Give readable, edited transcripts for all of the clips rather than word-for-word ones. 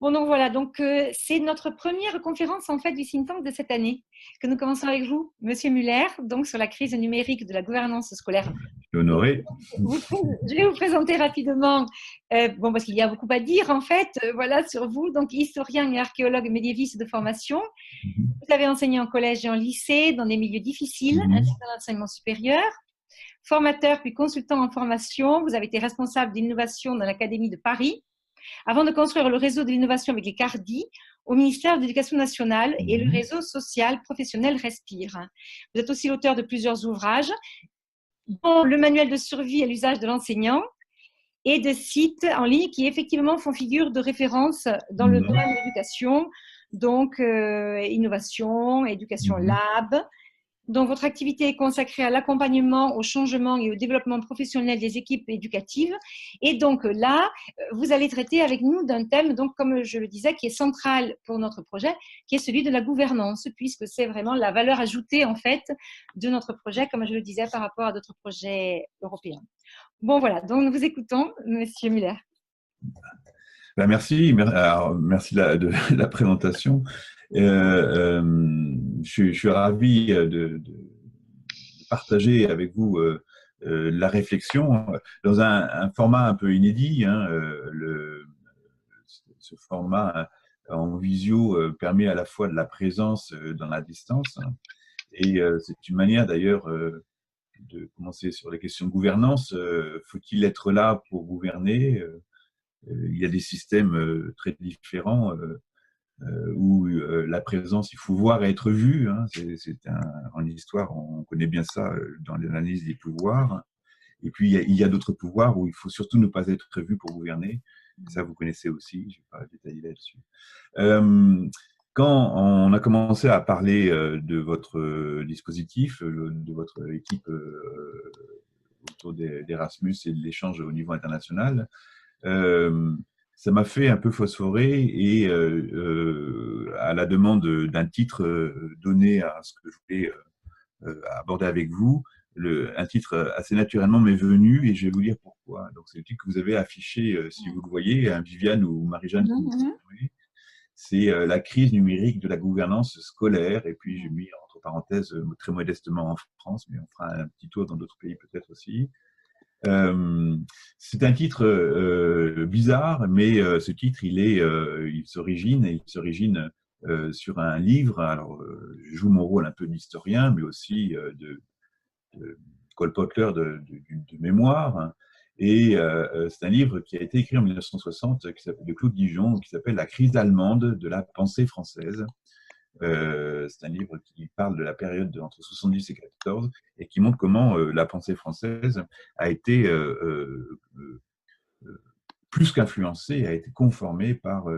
Bon, donc voilà, donc c'est notre première conférence en fait du think tank de cette année que nous commençons avec vous, Monsieur Muller, donc sur la crise numérique de la gouvernance scolaire. Je suis honoré. Je vais vous présenter rapidement, bon parce qu'il y a beaucoup à dire en fait, voilà sur vous, donc historien et archéologue médiéviste de formation. Vous avez enseigné en collège et en lycée dans des milieux difficiles, ainsi que dans l'enseignement supérieur. Formateur puis consultant en formation, vous avez été responsable d'innovation dans l'Académie de Paris, avant de construire le réseau de l'innovation avec les CARDI au ministère de l'Éducation nationale et le réseau social professionnel Respire. Vous êtes aussi l'auteur de plusieurs ouvrages, dont le manuel de survie à l'usage de l'enseignant et de sites en ligne qui effectivement font figure de référence dans le domaine de l'éducation, donc innovation, éducation lab. Donc, votre activité est consacrée à l'accompagnement, au changement et au développement professionnel des équipes éducatives. Et donc là, vous allez traiter avec nous d'un thème, donc comme je le disais, qui est central pour notre projet, qui est celui de la gouvernance, puisque c'est vraiment la valeur ajoutée en fait de notre projet, comme je le disais, par rapport à d'autres projets européens. Bon, voilà. Donc, nous vous écoutons, Monsieur Muller. Ben merci, merci de la présentation. Je suis ravi de partager avec vous la réflexion dans un format un peu inédit. Hein, ce format en visio permet à la fois de la présence dans la distance, hein, et c'est une manière d'ailleurs de commencer sur les questions de gouvernance. Faut-il être là pour gouverner? Il y a des systèmes très différents où la présence, il faut voir et être vu. Hein. En histoire, on connaît bien ça dans l'analyse des pouvoirs. Et puis, il y a d'autres pouvoirs où il faut surtout ne pas être vu pour gouverner. Et ça, vous connaissez aussi, je ne vais pas détailler là-dessus. Quand on a commencé à parler de votre dispositif, de votre équipe autour d'Erasmus et de l'échange au niveau international, ça m'a fait un peu phosphorer et à la demande d'un titre donné à ce que je voulais aborder avec vous, un titre assez naturellement m'est venu et je vais vous dire pourquoi. Donc c'est le titre que vous avez affiché, si vous le voyez, Viviane ou Marie-Jeanne, c'est la crise numérique de la gouvernance scolaire. Et puis j'ai mis entre parenthèses très modestement en France, mais on fera un petit tour dans d'autres pays peut-être aussi. C'est un titre bizarre, mais ce titre, il s'origine sur un livre. Alors, je joue mon rôle un peu d'historien, mais aussi de colporteur de mémoire. Hein. Et c'est un livre qui a été écrit en 1960 de Claude Dijon, qui s'appelle La crise allemande de la pensée française. C'est un livre qui parle de la période entre 70 et 14 et qui montre comment la pensée française a été plus qu'influencée, a été conformée par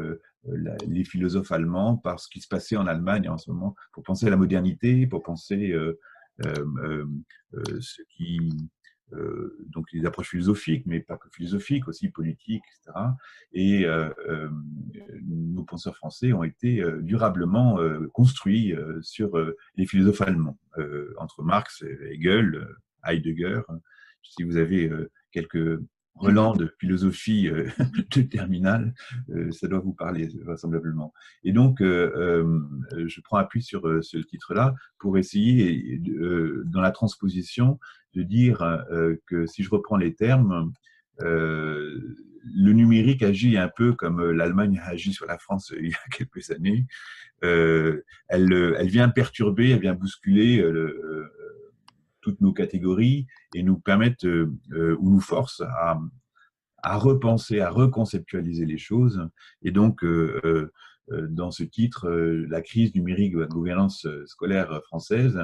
les philosophes allemands, par ce qui se passait en Allemagne en ce moment, pour penser à la modernité, pour penser ce qui donc les approches philosophiques, mais pas que philosophiques, aussi politiques, etc. Et nos penseurs français ont été durablement construits sur les philosophes allemands, entre Marx, Hegel, Heidegger. Si vous avez quelques relents de philosophie de terminale, ça doit vous parler vraisemblablement. Et donc, je prends appui sur ce titre-là pour essayer, dans la transposition, de dire que si je reprends les termes, le numérique agit un peu comme l'Allemagne a agi sur la France il y a quelques années. Elle vient perturber, elle vient bousculer toutes nos catégories et nous permettre ou nous force à repenser, à reconceptualiser les choses. Et donc, dans ce titre, la crise numérique de la gouvernance scolaire française,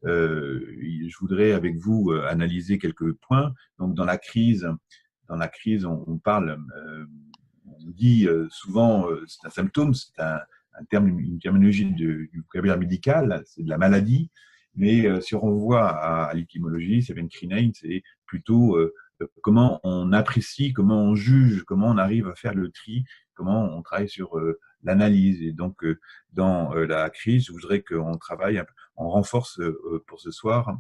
je voudrais avec vous analyser quelques points. Donc, dans la crise, on parle, on dit souvent, c'est un symptôme, c'est un terme, une terminologie du vocabulaire médical, c'est de la maladie. Mais si on renvoie à l'étymologie, ça vient de crinain, c'est plutôt comment on apprécie, comment on juge, comment on arrive à faire le tri, comment on travaille sur l'analyse. Et donc, dans la crise, je voudrais qu'on travaille, on renforce pour ce soir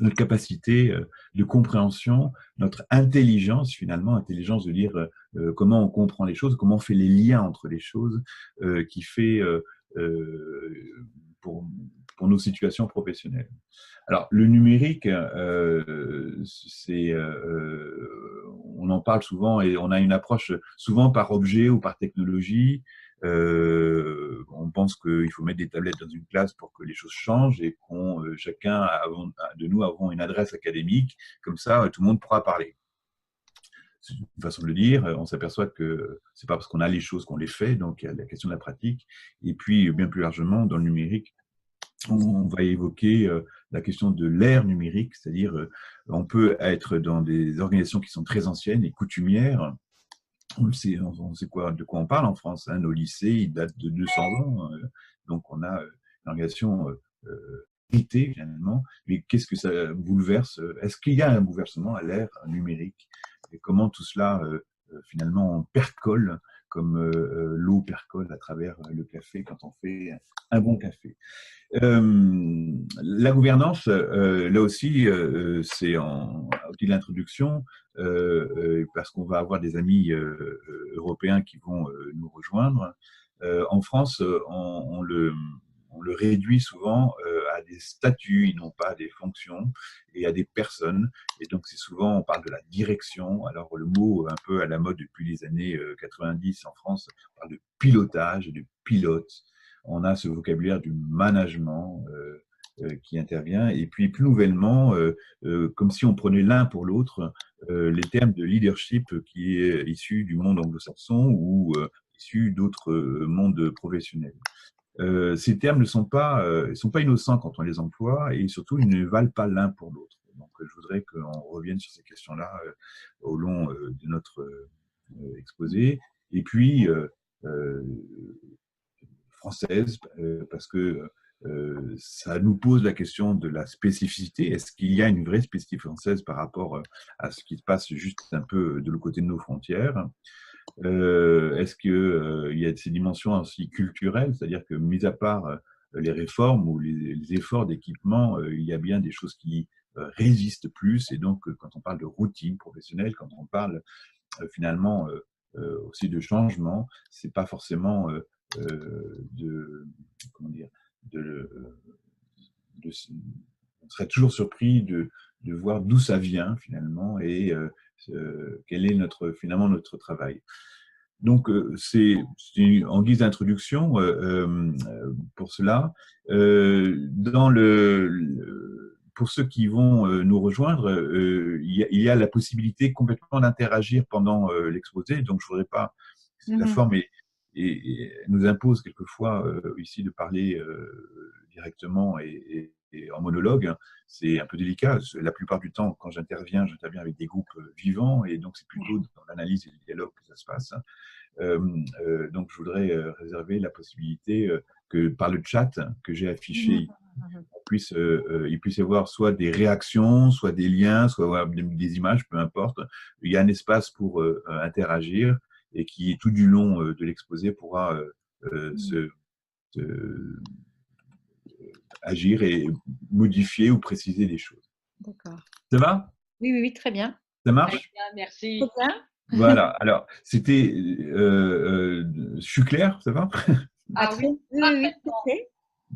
notre capacité de compréhension, notre intelligence finalement, intelligence de dire comment on comprend les choses, comment on fait les liens entre les choses, qui fait pour, pour nos situations professionnelles. Alors, le numérique, on en parle souvent et on a une approche souvent par objet ou par technologie. On pense qu'il faut mettre des tablettes dans une classe pour que les choses changent et qu'on chacun de nous avons une adresse académique, comme ça tout le monde pourra parler. C'est une façon de le dire. On s'aperçoit que c'est pas parce qu'on a les choses qu'on les fait, donc il y a la question de la pratique. Et puis, bien plus largement, dans le numérique, on va évoquer la question de l'ère numérique, c'est-à-dire on peut être dans des organisations qui sont très anciennes et coutumières. On sait de quoi on parle en France. Hein. Nos lycées, ils datent de 200 ans. Donc on a une organisation héritée finalement. Mais qu'est-ce que ça bouleverse? Est-ce qu'il y a un bouleversement à l'ère numérique? Et comment tout cela finalement percole comme l'eau percole à travers le café quand on fait un bon café. La gouvernance, là aussi, c'est au de l'introduction, parce qu'on va avoir des amis européens qui vont nous rejoindre. En France, on le réduit souvent à des statuts, et non pas à des fonctions, et à des personnes. Et donc, c'est souvent, on parle de la direction. Alors, le mot un peu à la mode depuis les années 90 en France, on parle de pilotage et de pilote. On a ce vocabulaire du management qui intervient. Et puis, plus nouvellement, comme si on prenait l'un pour l'autre, les termes de leadership qui est issu du monde anglo-saxon ou issu d'autres mondes professionnels. Ces termes ne sont pas innocents quand on les emploie et surtout, ils ne valent pas l'un pour l'autre. Donc, je voudrais qu'on revienne sur ces questions-là au long de notre exposé. Et puis, française, parce que ça nous pose la question de la spécificité. Est-ce qu'il y a une vraie spécificité française par rapport à ce qui se passe juste un peu de l'autre côté de nos frontières? Est-ce qu'il y a ces dimensions aussi culturelles, c'est-à-dire que, mis à part les réformes ou les efforts d'équipement, il y a bien des choses qui résistent plus. Et donc, quand on parle de routine professionnelle, quand on parle finalement aussi de changement, c'est pas forcément comment dire, on serait toujours surpris de voir d'où ça vient finalement et quel est finalement notre travail. Donc, c'est en guise d'introduction pour cela. Pour ceux qui vont nous rejoindre, il y a la possibilité complètement d'interagir pendant l'exposé. Donc, je ne voudrais pas. La forme nous impose quelquefois ici de parler directement et en monologue. C'est un peu délicat. La plupart du temps, quand j'interviens avec des groupes vivants et donc c'est plutôt dans l'analyse et le dialogue que ça se passe. Donc, je voudrais réserver la possibilité que par le chat que j'ai affiché, il puisse y avoir soit des réactions, soit des liens, soit des images, peu importe. Il y a un espace pour interagir et qui, tout du long de l'exposé, pourra agir et modifier ou préciser des choses. D'accord. Ça va? Oui, oui, oui, très bien. Ça marche? Merci. Très bien. Voilà, alors, c'était... je suis clair, ça va? Ah oui, Oui, oui, oui, tout à fait.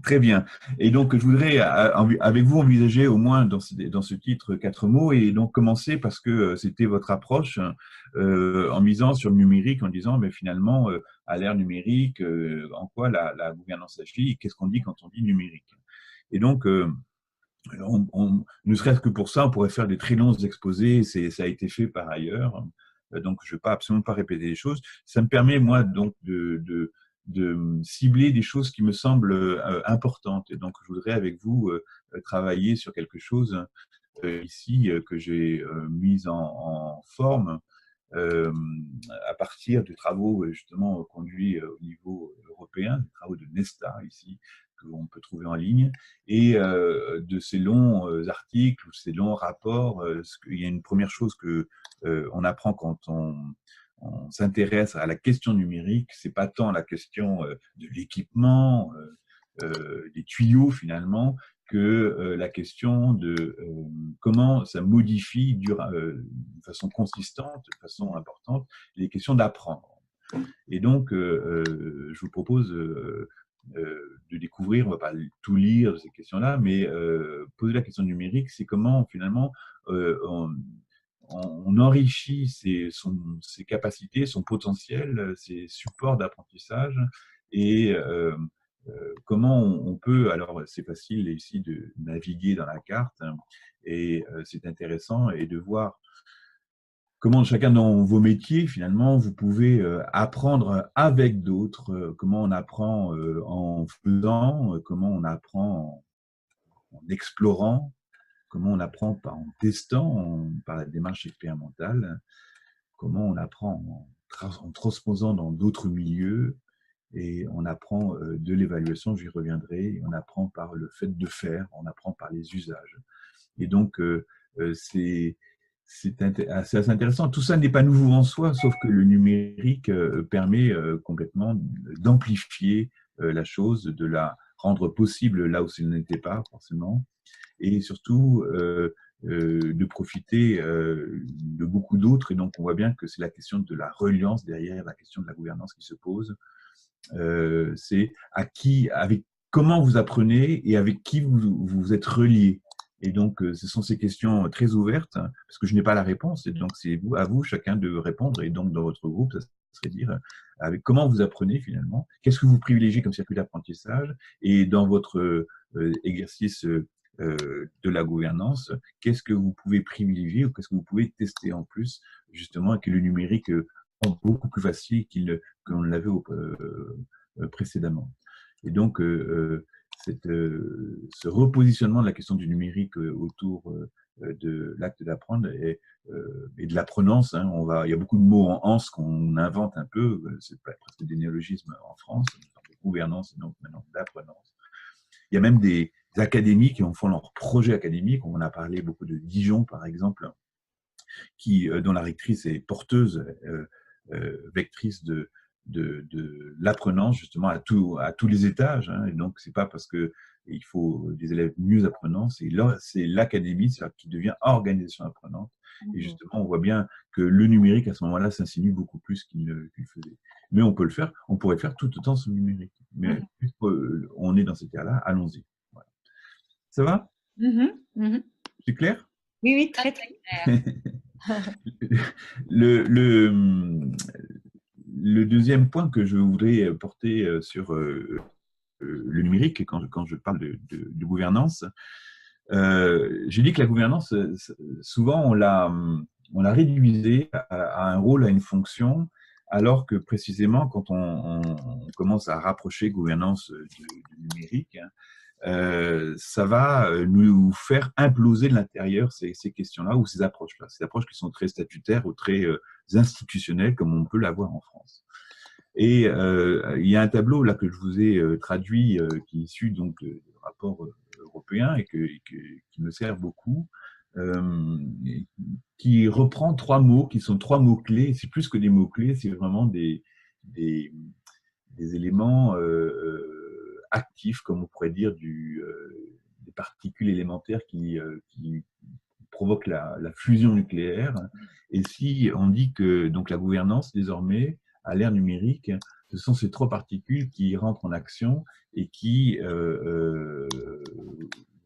Très bien. Et donc, je voudrais, avec vous, envisager au moins dans ce titre 4 mots et donc commencer parce que c'était votre approche en misant sur le numérique, en disant, mais finalement, à l'ère numérique, en quoi la gouvernance agit, qu'est-ce qu'on dit quand on dit numérique? Et donc, ne serait-ce que pour ça, on pourrait faire des très longs exposés, ça a été fait par ailleurs, donc je ne vais absolument pas répéter les choses. Ça me permet, moi, donc, de cibler des choses qui me semblent importantes. Et donc, je voudrais avec vous travailler sur quelque chose ici que j'ai mis en forme à partir de travaux justement conduits au niveau européen, des travaux de Nesta ici, qu'on peut trouver en ligne, et de ces longs articles ou ces longs rapports. Il y a une première chose que on apprend quand on s'intéresse à la question numérique, c'est pas tant la question de l'équipement, des tuyaux finalement, que la question de comment ça modifie de façon consistante, de façon importante, les questions d'apprendre. Et donc, je vous propose de découvrir, on ne va pas tout lire ces questions-là, mais poser la question numérique, c'est comment finalement on enrichit ses capacités, son potentiel, ses supports d'apprentissage et comment on peut, alors c'est facile ici de naviguer dans la carte et c'est intéressant et de voir comment chacun dans vos métiers, finalement, vous pouvez apprendre avec d'autres, comment on apprend en faisant, comment on apprend en explorant, comment on apprend en testant, par la démarche expérimentale, comment on apprend en transposant dans d'autres milieux, et on apprend de l'évaluation, j'y reviendrai, on apprend par le fait de faire, on apprend par les usages. Et donc, c'est assez intéressant. Tout ça n'est pas nouveau en soi, sauf que le numérique permet complètement d'amplifier la chose, de la rendre possible là où ce n'était pas forcément, et surtout de profiter de beaucoup d'autres. Et donc, on voit bien que c'est la question de la reliance derrière, la question de la gouvernance qui se pose. C'est comment vous apprenez et avec qui vous êtes relié. Et donc, ce sont ces questions très ouvertes, hein, parce que je n'ai pas la réponse, et donc c'est à vous chacun de répondre. Et donc, dans votre groupe, ça serait dire avec comment vous apprenez finalement, qu'est-ce que vous privilégiez comme circuit d'apprentissage, et dans votre exercice de la gouvernance, qu'est-ce que vous pouvez privilégier ou qu'est-ce que vous pouvez tester en plus, justement, avec le numérique beaucoup plus facile qu'on ne l'avait précédemment. Et donc, ce repositionnement de la question du numérique autour de l'acte d'apprendre et de l'apprenance, hein, il y a beaucoup de mots en anse qu'on invente un peu, c'est presque des néologismes en France, de gouvernance et donc maintenant d'apprenance. Il y a même des académies qui font leur projet académique. On a parlé beaucoup de Dijon, par exemple, dont la rectrice est porteuse, vectrice de l'apprenance justement à tous les étages, hein. Et donc c'est pas parce que il faut des élèves mieux apprenants, c'est l'académie qui devient organisation apprenante. Et justement, on voit bien que le numérique à ce moment-là s'insinue beaucoup plus qu'il faisait. Mais on peut le faire, on pourrait le faire tout autant sur le numérique. Mais on est dans ces cas-là, allons-y. Voilà. Ça va? C'est clair? Oui, oui, très très clair. Le deuxième point que je voudrais porter sur le numérique, quand je parle de gouvernance, j'ai dit que la gouvernance, souvent, on l'a réduisée à un rôle, à une fonction, alors que précisément, quand on commence à rapprocher gouvernance du numérique, ça va nous faire imploser de l'intérieur ces questions-là ou ces approches-là. Ces approches qui sont très statutaires ou très institutionnelles, comme on peut l'avoir en France. Et il y a un tableau là que je vous ai traduit, qui est issu donc du rapport européen et qui me sert beaucoup, qui reprend trois mots, qui sont trois mots-clés. C'est plus que des mots-clés, c'est vraiment des éléments actifs, comme on pourrait dire, des particules élémentaires qui provoquent la fusion nucléaire. Et si on dit que donc, la gouvernance, désormais, à l'ère numérique, ce sont ces trois particules qui rentrent en action et qui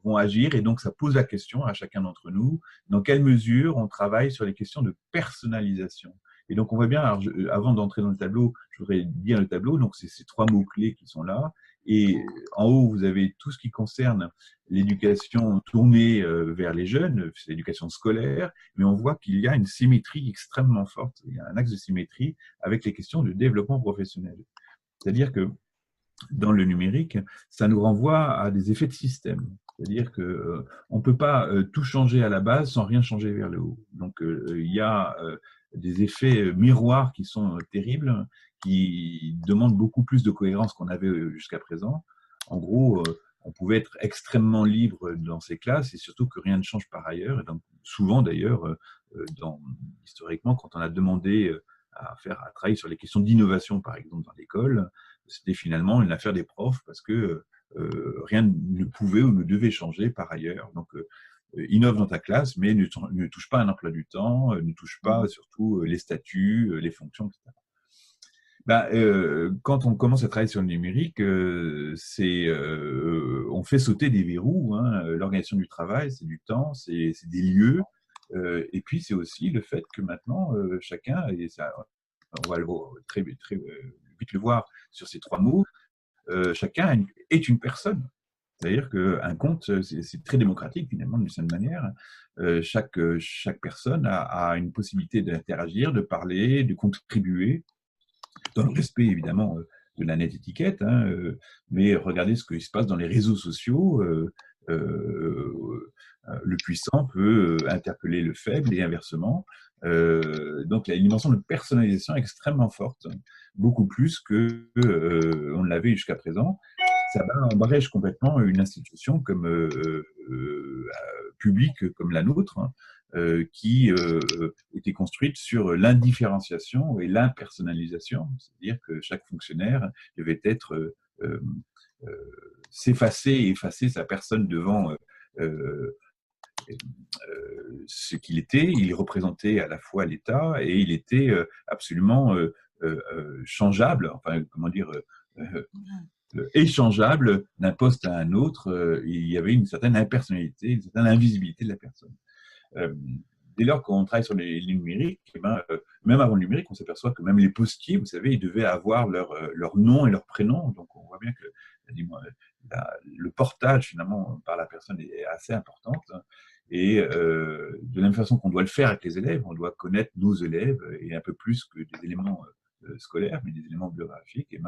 vont agir. Et donc, ça pose la question à chacun d'entre nous, dans quelle mesure on travaille sur les questions de personnalisation. Et donc, on voit bien, alors avant d'entrer dans le tableau, je voudrais dire le tableau. Donc, c'est ces trois mots-clés qui sont là. Et en haut, vous avez tout ce qui concerne l'éducation tournée vers les jeunes, c'est l'éducation scolaire, mais on voit qu'il y a une symétrie extrêmement forte. Il y a un axe de symétrie avec les questions de développement professionnel. C'est-à-dire que dans le numérique, ça nous renvoie à des effets de système. C'est-à-dire qu'on ne peut pas tout changer à la base sans rien changer vers le haut. Donc, il y a des effets miroirs qui sont terribles, qui demandent beaucoup plus de cohérence qu'on avait jusqu'à présent. En gros, on pouvait être extrêmement libre dans ces classes et surtout que rien ne change par ailleurs. Et donc, souvent d'ailleurs, historiquement, quand on a demandé à travailler sur les questions d'innovation, par exemple, dans l'école, c'était finalement une affaire des profs parce que rien ne pouvait ou ne devait changer par ailleurs. Donc, innove dans ta classe, mais ne touche pas un emploi du temps, ne touche pas surtout les statuts, les fonctions, etc. Quand on commence à travailler sur le numérique, on fait sauter des verrous. Hein. L'organisation du travail, c'est du temps, c'est des lieux. Et puis, c'est aussi le fait que maintenant, chacun, et ça, on va très vite le voir sur ces 3 mots, chacun est une personne. C'est-à-dire qu'un compte, c'est très démocratique finalement d'une certaine manière. Chaque personne a une possibilité d'interagir, de parler, de contribuer, dans le respect évidemment de la nette étiquette, hein, mais regardez ce qui se passe dans les réseaux sociaux. Le puissant peut interpeller le faible et inversement. Donc il y a une dimension de personnalisation extrêmement forte, beaucoup plus que on l'avait jusqu'à présent. Ça embrège complètement une institution comme publique comme la nôtre, hein, qui était construite sur l'indifférenciation et l'impersonnalisation, c'est-à-dire que chaque fonctionnaire devait être s'effacer et effacer sa personne devant ce qu'il était. Il représentait à la fois l'État et il était absolument changeable, enfin comment dire, échangeable d'un poste à un autre. Il y avait une certaine impersonnalité, une certaine invisibilité de la personne. Dès lors qu'on travaille sur les numériques, même avant le numérique, on s'aperçoit que même les postiers, vous savez, ils devaient avoir leur nom et leur prénom. Donc on voit bien que le portage finalement par la personne est assez importante. Et de la même façon qu'on doit le faire avec les élèves, on doit connaître nos élèves, et un peu plus que des éléments scolaires, mais des éléments biographiques. Et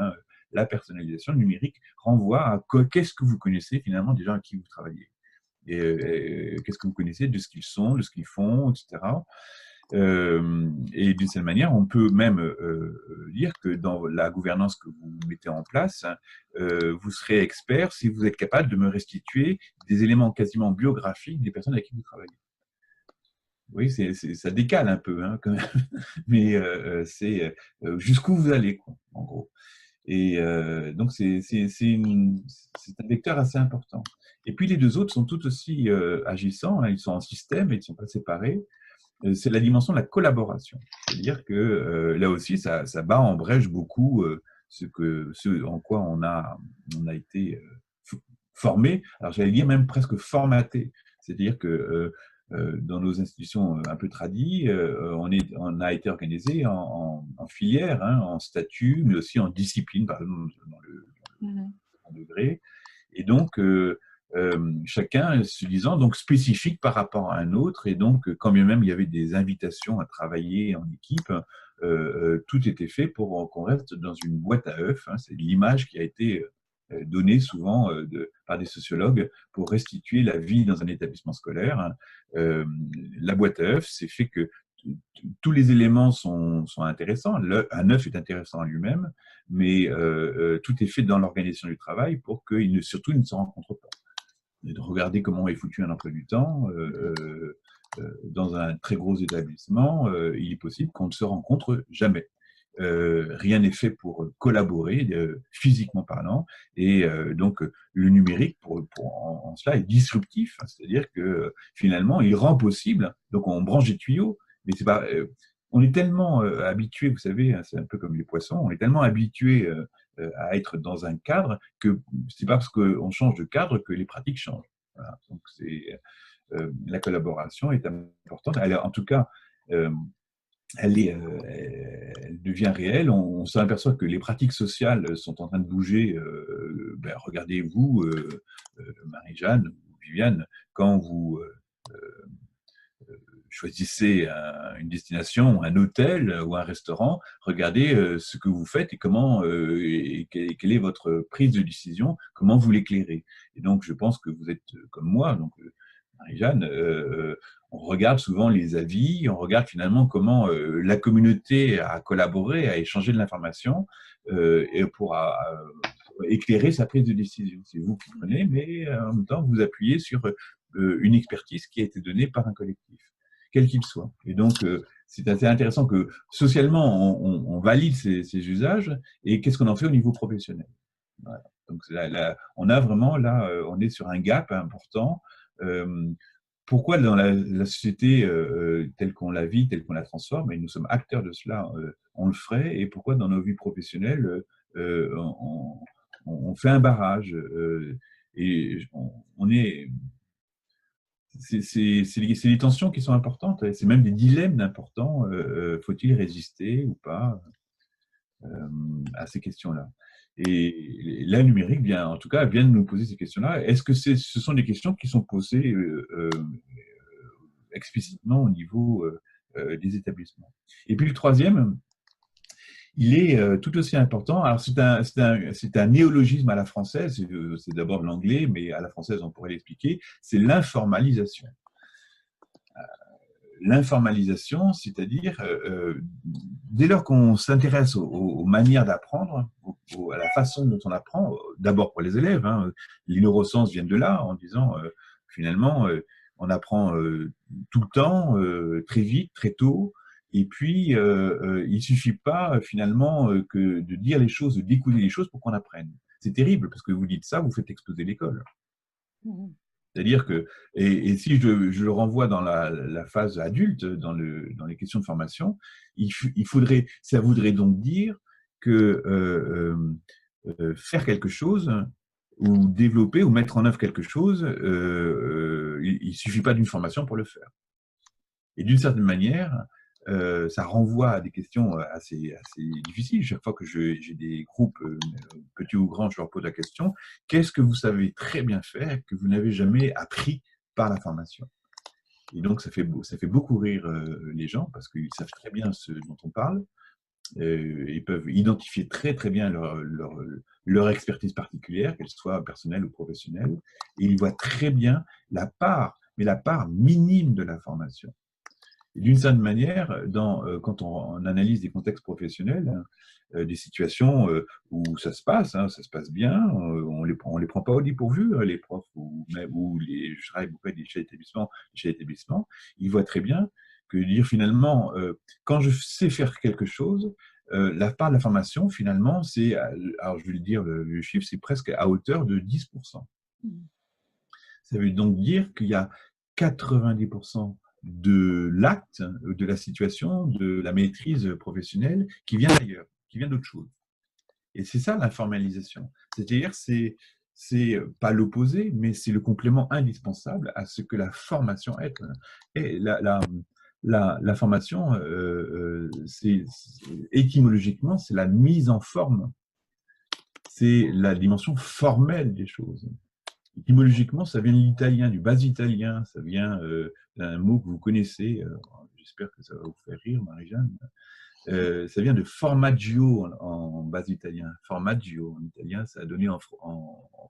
la personnalisation numérique renvoie à qu'est-ce que vous connaissez finalement des gens avec qui vous travaillez. Et qu'est-ce que vous connaissez de ce qu'ils sont, de ce qu'ils font, etc. Et d'une certaine manière, on peut même dire que dans la gouvernance que vous mettez en place, vous serez expert si vous êtes capable de me restituer des éléments quasiment biographiques des personnes avec qui vous travaillez. Oui, ça décale un peu, hein, quand même. Mais c'est jusqu'où vous allez, quoi, en gros. Et donc, c'est un vecteur assez important. Et puis, les 2 autres sont tout aussi agissants, hein, ils sont en système et ils ne sont pas séparés. C'est la dimension de la collaboration. C'est-à-dire que là aussi, ça bat en brèche beaucoup ce en quoi on a été formé. Alors, j'allais dire même presque formaté. C'est-à-dire que dans nos institutions un peu tradies, on a été organisé en filière, hein, en statut, mais aussi en discipline, par exemple dans le degré. Et donc, chacun se disant donc spécifique par rapport à un autre. Et donc, quand bien même il y avait des invitations à travailler en équipe, tout était fait pour qu'on reste dans une boîte à œufs. Hein, c'est l'image qui a été donnée souvent par des sociologues pour restituer la vie dans un établissement scolaire. La boîte à œufs, c'est fait que tous les éléments sont intéressants. Un œuf est intéressant en lui-même, mais tout est fait dans l'organisation du travail pour qu'il surtout ne se rencontre pas. Et de regarder comment est foutu un emploi du temps. Dans un très gros établissement, il est possible qu'on ne se rencontre jamais. Rien n'est fait pour collaborer, physiquement parlant, et donc le numérique en cela est disruptif, hein, c'est-à-dire que finalement il rend possible, donc on branche des tuyaux, mais c'est pas, on est tellement habitué, vous savez, hein, c'est un peu comme les poissons, on est tellement habitué à être dans un cadre que c'est pas parce qu'on change de cadre que les pratiques changent. Voilà. Donc la collaboration est importante, en tout cas elle devient réelle. On s'aperçoit que les pratiques sociales sont en train de bouger. Regardez-vous, Marie-Jeanne ou Viviane, quand vous choisissez une destination, un hôtel ou un restaurant, regardez ce que vous faites et comment, et quelle est votre prise de décision, comment vous l'éclairez. Et donc, je pense que vous êtes comme moi, donc Marie-Jeanne, on regarde souvent les avis, on regarde finalement comment la communauté a collaboré, a échangé de l'information et pour éclairer sa prise de décision. C'est vous qui prenez, mais en même temps, vous appuyez sur une expertise qui a été donnée par un collectif, quel qu'il soit. Et donc, c'est assez intéressant que socialement, on valide ces usages, et qu'est-ce qu'on en fait au niveau professionnel. Voilà. Donc on a vraiment là, on est sur un gap important. Pourquoi dans la société telle qu'on la vit, telle qu'on la transforme, et nous sommes acteurs de cela, on le ferait, et pourquoi dans nos vies professionnelles, on fait un barrage et on est. C'est des tensions qui sont importantes, c'est même des dilemmes importants. Faut-il résister ou pas à ces questions-là? Et la numérique vient, en tout cas, vient de nous poser ces questions-là. Est-ce que ce sont des questions qui sont posées explicitement au niveau des établissements? Et puis le troisième, il est tout aussi important. Alors c'est un néologisme à la française, c'est d'abord de l'anglais, mais à la française on pourrait l'expliquer, c'est l'informalisation. L'informalisation, c'est-à-dire dès lors qu'on s'intéresse aux manières d'apprendre, à la façon dont on apprend, d'abord pour les élèves, hein, les neurosciences viennent de là, en disant finalement on apprend tout le temps, très vite, très tôt, et puis il ne suffit pas finalement que de dire les choses, de découvrir les choses pour qu'on apprenne. C'est terrible, parce que vous dites ça, vous faites exploser l'école. C'est-à-dire que, et si je le renvoie dans la phase adulte, dans les questions de formation, ça voudrait donc dire que faire quelque chose, ou développer, ou mettre en œuvre quelque chose, il ne suffit pas d'une formation pour le faire. Et d'une certaine manière, ça renvoie à des questions assez difficiles. Chaque fois que j'ai des groupes, petits ou grands, je leur pose la question, qu'est-ce que vous savez très bien faire que vous n'avez jamais appris par la formation? Et donc, ça fait beaucoup rire les gens, parce qu'ils savent très bien ce dont on parle. Ils peuvent identifier très très bien leur expertise particulière, qu'elle soit personnelle ou professionnelle, et ils voient très bien la part minime de la formation. D'une certaine manière, quand on analyse des contextes professionnels, des situations où ça se passe bien, on les prend pas au dépourvu, les profs, je travaille beaucoup avec des chefs d'établissement, ils voient très bien que dire finalement, quand je sais faire quelque chose, la part de la formation, finalement, c'est, alors je vais le dire, le chiffre, c'est presque à hauteur de 10%. Ça veut donc dire qu'il y a 90% de l'acte, de la situation, de la maîtrise professionnelle qui vient d'ailleurs, qui vient d'autre chose. Et c'est ça l'informalisation. C'est-à-dire, c'est pas l'opposé, mais c'est le complément indispensable à ce que la formation est. Et la formation, étymologiquement, c'est la mise en forme. C'est la dimension formelle des choses. Étymologiquement, ça vient de l'italien, du bas italien, ça vient d'un mot que vous connaissez, j'espère que ça va vous faire rire, Marie-Jeanne. Ça vient de formaggio en bas italien. Formaggio en italien, ça a donné en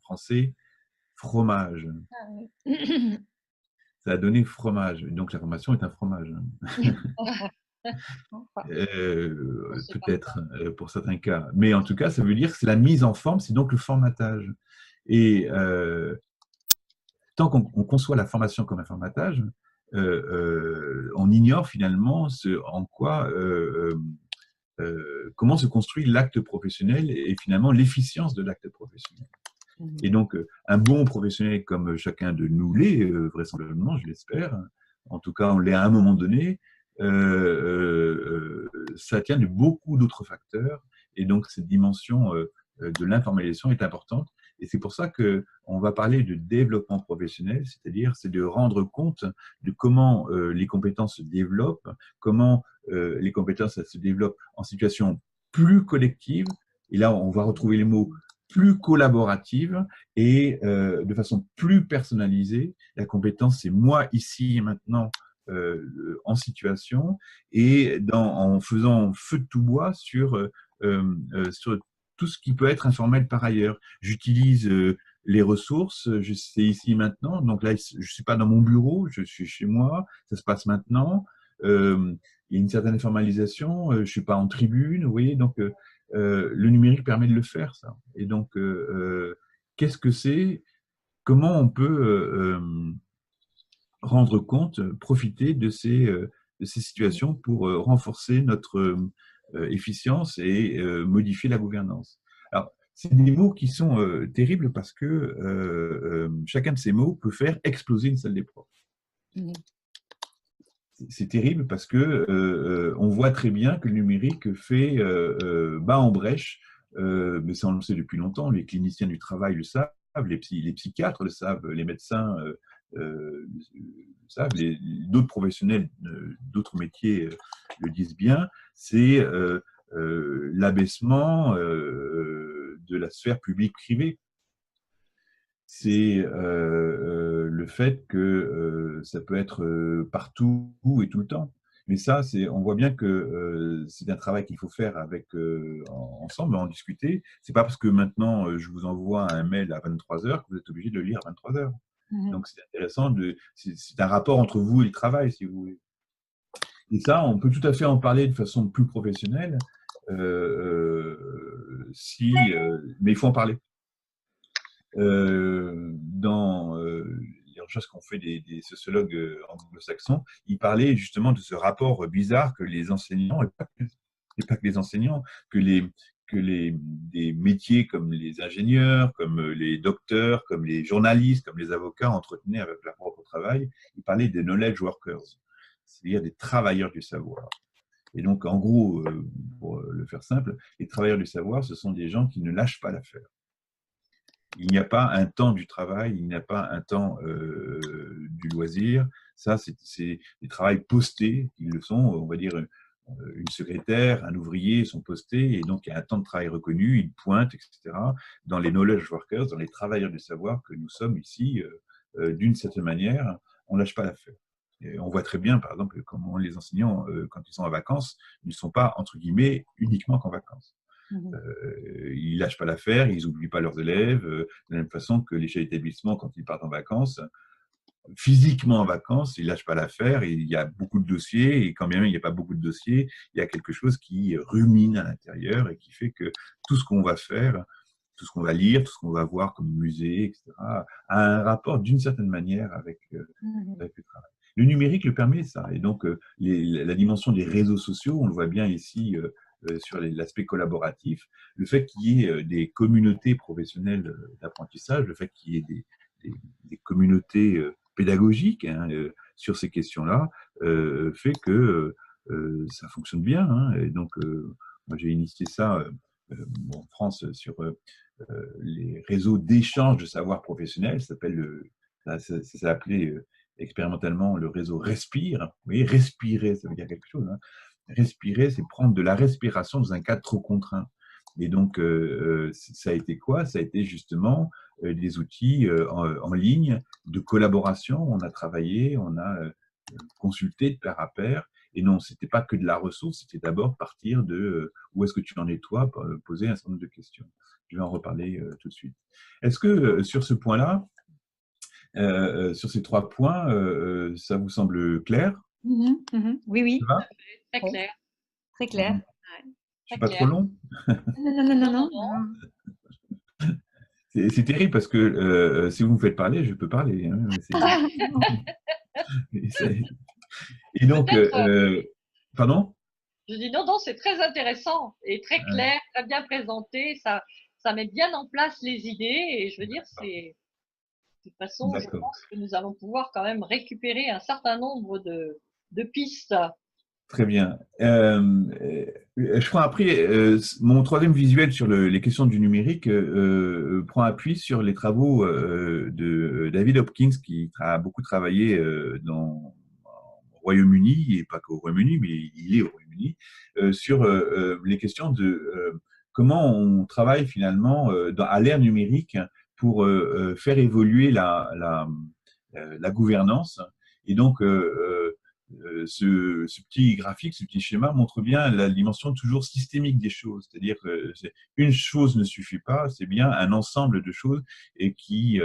français fromage. Ça a donné fromage. Donc la formation est un fromage. Peut-être pour certains cas. Mais en tout cas, ça veut dire que c'est la mise en forme, c'est donc le formatage. Et tant qu'on conçoit la formation comme un formatage, on ignore finalement comment se construit l'acte professionnel et finalement l'efficience de l'acte professionnel. Et donc, un bon professionnel comme chacun de nous l'est, vraisemblablement, je l'espère, en tout cas on l'est à un moment donné, ça tient de beaucoup d'autres facteurs, et donc cette dimension de l'informalisation est importante. Et c'est pour ça qu'on va parler de développement professionnel, c'est-à-dire c'est de rendre compte de comment les compétences se développent, comment les compétences se développent en situation plus collective, et là on va retrouver les mots plus collaborative et de façon plus personnalisée. La compétence, c'est moi ici et maintenant en situation, et en faisant feu de tout bois sur tout ce qui peut être informel par ailleurs. J'utilise les ressources, je sais ici maintenant, donc là je ne suis pas dans mon bureau, je suis chez moi, ça se passe maintenant. Il y a une certaine formalisation, je ne suis pas en tribune, vous voyez, donc le numérique permet de le faire, ça. Et donc, qu'est-ce que c'est? Comment on peut rendre compte, profiter de ces situations pour renforcer notre efficience et modifier la gouvernance? Alors, c'est des mots qui sont terribles parce que chacun de ces mots peut faire exploser une salle des profs. Mhm. C'est terrible parce que on voit très bien que le numérique fait bas en brèche, mais ça on le sait depuis longtemps, les cliniciens du travail le savent, les psychiatres le savent, les médecins le savent, d'autres professionnels d'autres métiers le disent bien, c'est l'abaissement de la sphère publique-privée. C'est le fait que ça peut être partout et tout le temps. Mais ça, on voit bien que c'est un travail qu'il faut faire ensemble, en discuter. C'est pas parce que maintenant je vous envoie un mail à 23 heures que vous êtes obligé de le lire à 23 heures. Donc c'est intéressant, c'est un rapport entre vous et le travail, si vous voulez. Et ça, on peut tout à fait en parler de façon plus professionnelle, mais il faut en parler. Dans les recherches qu'ont fait des sociologues anglo-saxons, ils parlaient justement de ce rapport bizarre que les enseignants, et pas que les enseignants, des métiers comme les ingénieurs, comme les docteurs, comme les journalistes, comme les avocats entretenaient avec leur propre travail. Ils parlaient des knowledge workers, c'est-à-dire des travailleurs du savoir. Et donc, en gros, pour le faire simple, les travailleurs du savoir, ce sont des gens qui ne lâchent pas l'affaire. Il n'y a pas un temps du travail, il n'y a pas un temps du loisir. Ça, c'est des travails postés. Ils le sont, on va dire, une secrétaire, un ouvrier sont postés, et donc il y a un temps de travail reconnu, ils pointent, etc. Dans les knowledge workers, dans les travailleurs du savoir que nous sommes ici, d'une certaine manière, on ne lâche pas l'affaire. Et on voit très bien, par exemple, comment les enseignants, quand ils sont en vacances, ne sont pas, entre guillemets, uniquement qu'en vacances. Ils lâchent pas l'affaire, ils n'oublient pas leurs élèves, de la même façon que les chefs d'établissement, quand ils partent en vacances, physiquement en vacances, ils lâchent pas l'affaire, il y a beaucoup de dossiers, et quand bien même il n'y a pas beaucoup de dossiers, il y a quelque chose qui rumine à l'intérieur et qui fait que tout ce qu'on va faire, tout ce qu'on va lire, tout ce qu'on va voir comme musée, etc., a un rapport d'une certaine manière avec le travail. Le numérique le permet, ça. Et donc, la dimension des réseaux sociaux, on le voit bien ici sur l'aspect collaboratif, le fait qu'il y ait des communautés professionnelles d'apprentissage, le fait qu'il y ait des communautés pédagogiques sur ces questions-là, fait que ça fonctionne bien. Hein. Et donc, moi, j'ai initié ça en France sur les réseaux d'échange de savoir professionnel. Ça s'est appelé expérimentalement le réseau Respire. Vous voyez, respirer, ça veut dire quelque chose. Hein. Respirer, c'est prendre de la respiration dans un cadre trop contraint. Et donc, ça a été quoi? Ça a été justement des outils en ligne de collaboration. On a travaillé, on a consulté de pair à pair. Et non, ce n'était pas que de la ressource, c'était d'abord partir de où est-ce que tu en es toi, poser un certain nombre de questions. Je vais en reparler tout de suite. Est-ce que sur ce point-là, sur ces 3 points, ça vous semble clair? Oui, oui. Ça va? Très clair. Très clair. Je ne suis pas trop long? Non. C'est terrible parce que si vous me faites parler, je peux parler. Hein, et donc, pardon? Je dis non, c'est très intéressant et très clair, très bien présenté. Ça met bien en place les idées et je veux dire, de toute façon, je pense que nous allons pouvoir quand même récupérer un certain nombre de pistes. Très bien. Je prends après, mon troisième visuel sur les questions du numérique prend appui sur les travaux de David Hopkins, qui a beaucoup travaillé au Royaume-Uni, et pas qu'au Royaume-Uni, mais il est au Royaume-Uni, sur les questions de comment on travaille finalement à l'ère numérique pour faire évoluer la gouvernance. Et donc, ce petit graphique, ce petit schéma montre bien la dimension toujours systémique des choses. C'est-à-dire qu'une chose ne suffit pas, c'est bien un ensemble de choses et qui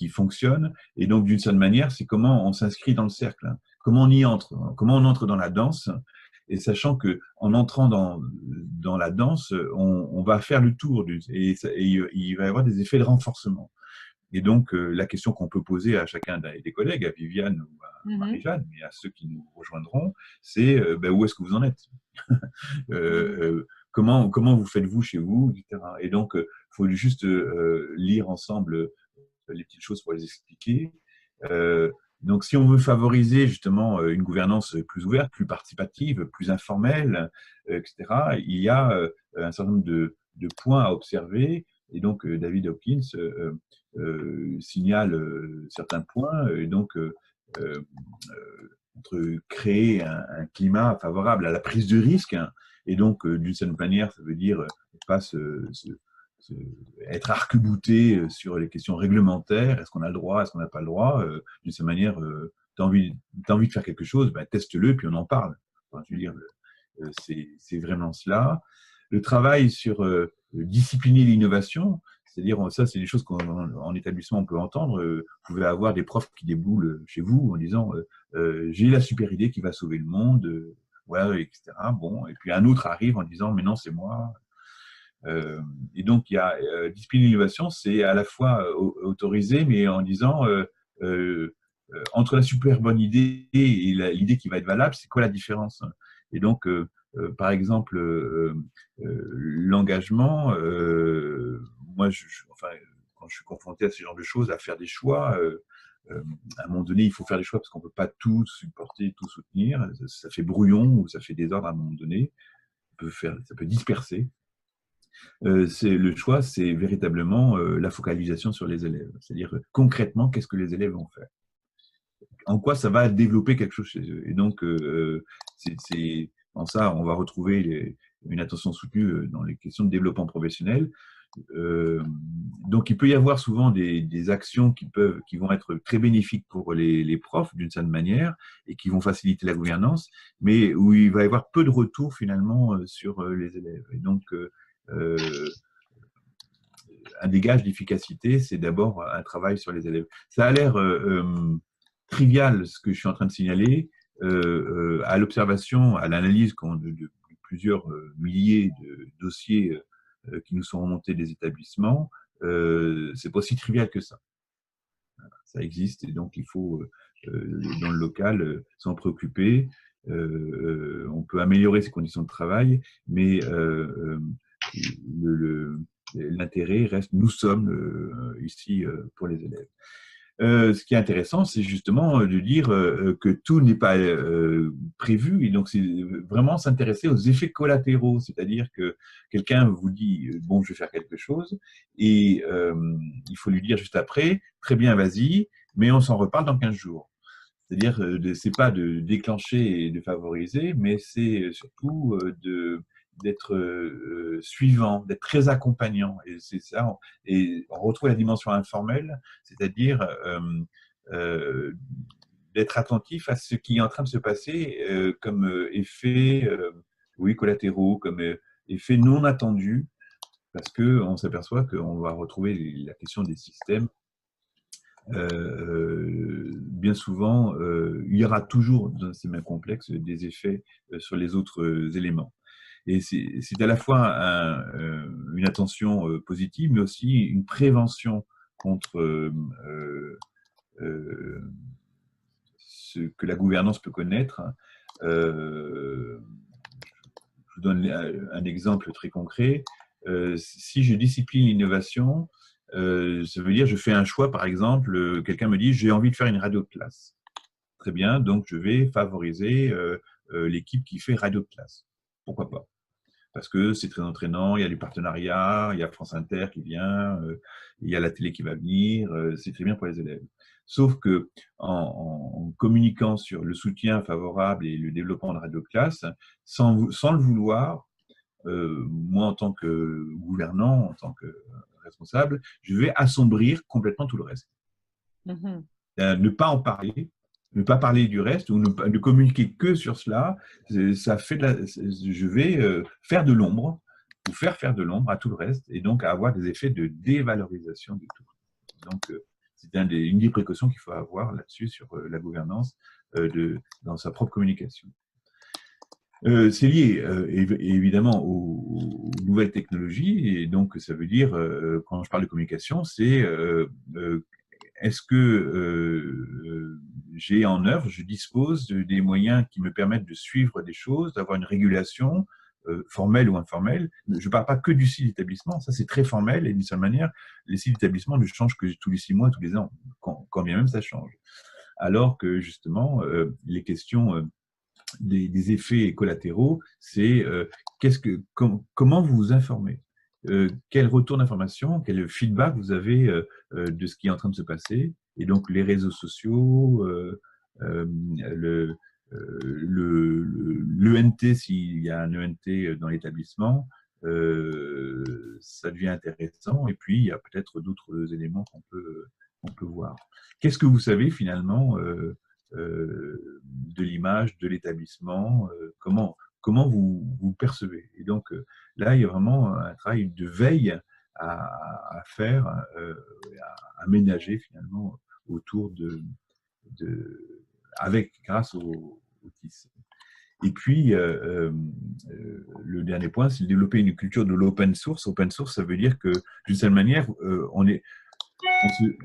fonctionnent. Et donc, d'une certaine manière, c'est comment on s'inscrit dans le cercle, hein. Comment on y entre, comment on entre dans la danse. Et sachant qu'en entrant dans la danse, on va faire le tour et il va y avoir des effets de renforcement. Et donc, la question qu'on peut poser à chacun des collègues, à Viviane ou à Marie-Jeanne, mais à ceux qui nous rejoindront, c'est où est-ce que vous en êtes? comment vous faites-vous chez vous, etc. Et donc, il faut juste lire ensemble les petites choses pour les expliquer. Donc, si on veut favoriser justement une gouvernance plus ouverte, plus participative, plus informelle, etc., il y a un certain nombre de points à observer. Et donc, David Hopkins signale certains points. Et donc, entre créer un climat favorable à la prise de risque, hein, et donc, d'une certaine manière, ça veut dire pas être arc-bouté sur les questions réglementaires, est-ce qu'on a le droit, est-ce qu'on n'a pas le droit, d'une certaine manière, tu as envie de faire quelque chose, ben, teste-le, puis on en parle. Enfin, je veux dire, c'est vraiment cela. Le travail sur discipliner l'innovation, c'est-à-dire, ça, c'est des choses qu'en établissement, on peut entendre. Vous pouvez avoir des profs qui déboulent chez vous en disant j'ai la super idée qui va sauver le monde, ouais, etc. Bon, et puis un autre arrive en disant mais non, c'est moi. Et donc, il y a discipline l'innovation, c'est à la fois autorisé, mais en disant entre la super bonne idée et l'idée qui va être valable, c'est quoi la différence? Et donc, par exemple, l'engagement, moi, enfin, quand je suis confronté à ce genre de choses, à faire des choix, à un moment donné, il faut faire des choix parce qu'on ne peut pas tout supporter, tout soutenir. Ça fait brouillon ou ça fait désordre à un moment donné. Ça peut disperser. Le choix, c'est véritablement la focalisation sur les élèves. C'est-à-dire concrètement, qu'est-ce que les élèves vont faire? En quoi ça va développer quelque chose chez eux? Et donc, en ça, on va retrouver une attention soutenue dans les questions de développement professionnel. Donc, il peut y avoir souvent des actions qui vont être très bénéfiques pour les profs d'une certaine manière et qui vont faciliter la gouvernance, mais où il va y avoir peu de retour finalement sur les élèves. Et donc, un des gages d'efficacité, c'est d'abord un travail sur les élèves. Ça a l'air trivial ce que je suis en train de signaler. À l'observation, à l'analyse de plusieurs milliers de dossiers qui nous sont remontés des établissements, c'est pas aussi trivial que ça. Ça existe et donc il faut, dans le local, s'en préoccuper. On peut améliorer ses conditions de travail, mais l'intérêt reste, nous sommes ici pour les élèves. Ce qui est intéressant, c'est justement de dire que tout n'est pas prévu, et donc c'est vraiment s'intéresser aux effets collatéraux, c'est-à-dire que quelqu'un vous dit « bon, je vais faire quelque chose », et il faut lui dire juste après « très bien, vas-y, mais on s'en reparle dans 15 jours ». C'est-à-dire, c'est pas de déclencher et de favoriser, mais c'est surtout d'être suivant, d'être très accompagnant. Et c'est ça. Et on retrouve la dimension informelle, c'est-à-dire d'être attentif à ce qui est en train de se passer comme effet, oui, collatéraux, comme effet non attendu, parce qu'on s'aperçoit qu'on va retrouver la question des systèmes. Bien souvent, il y aura toujours dans ces mêmes complexes des effets sur les autres éléments. Et c'est à la fois une attention positive, mais aussi une prévention contre ce que la gouvernance peut connaître. Je vous donne un exemple très concret. Si je discipline l'innovation, ça veut dire je fais un choix, par exemple, quelqu'un me dit j'ai envie de faire une radio de classe. Très bien, donc je vais favoriser l'équipe qui fait radio de classe. Pourquoi pas? Parce que c'est très entraînant, il y a du partenariat, il y a France Inter qui vient, il y a la télé qui va venir, c'est très bien pour les élèves. Sauf que en communiquant sur le soutien favorable et le développement de radio de classe, sans le vouloir, moi en tant que gouvernant, en tant que responsable, je vais assombrir complètement tout le reste. Ne pas en parler, ne pas parler du reste ou ne communiquer que sur cela, ça fait je vais faire de l'ombre ou faire de l'ombre à tout le reste et donc avoir des effets de dévalorisation du tout. Donc, c'est une des précautions qu'il faut avoir là-dessus sur la gouvernance dans sa propre communication. C'est lié évidemment aux nouvelles technologies et donc ça veut dire, quand je parle de communication, c'est est-ce que je dispose des moyens qui me permettent de suivre des choses, d'avoir une régulation formels ou informels. Je ne parle pas que du site d'établissement, ça c'est très formel, et d'une certaine manière, les sites d'établissement ne changent que tous les 6 mois, tous les ans, quand bien même ça change. Alors que justement, les questions des effets collatéraux, c'est comment vous vous informez, quel retour d'information, quel feedback vous avez de ce qui est en train de se passer, et donc les réseaux sociaux, l'ENT, s'il y a un ENT dans l'établissement, ça devient intéressant, et puis il y a peut-être d'autres éléments qu'on peut voir. Qu'est-ce que vous savez finalement de l'image, de l'établissement, comment vous percevez. Et donc là, il y a vraiment un travail de veille à faire, à ménager finalement autour grâce au TIS. Et puis, le dernier point, c'est de développer une culture de l'open source. Open source, ça veut dire que, d'une certaine manière, on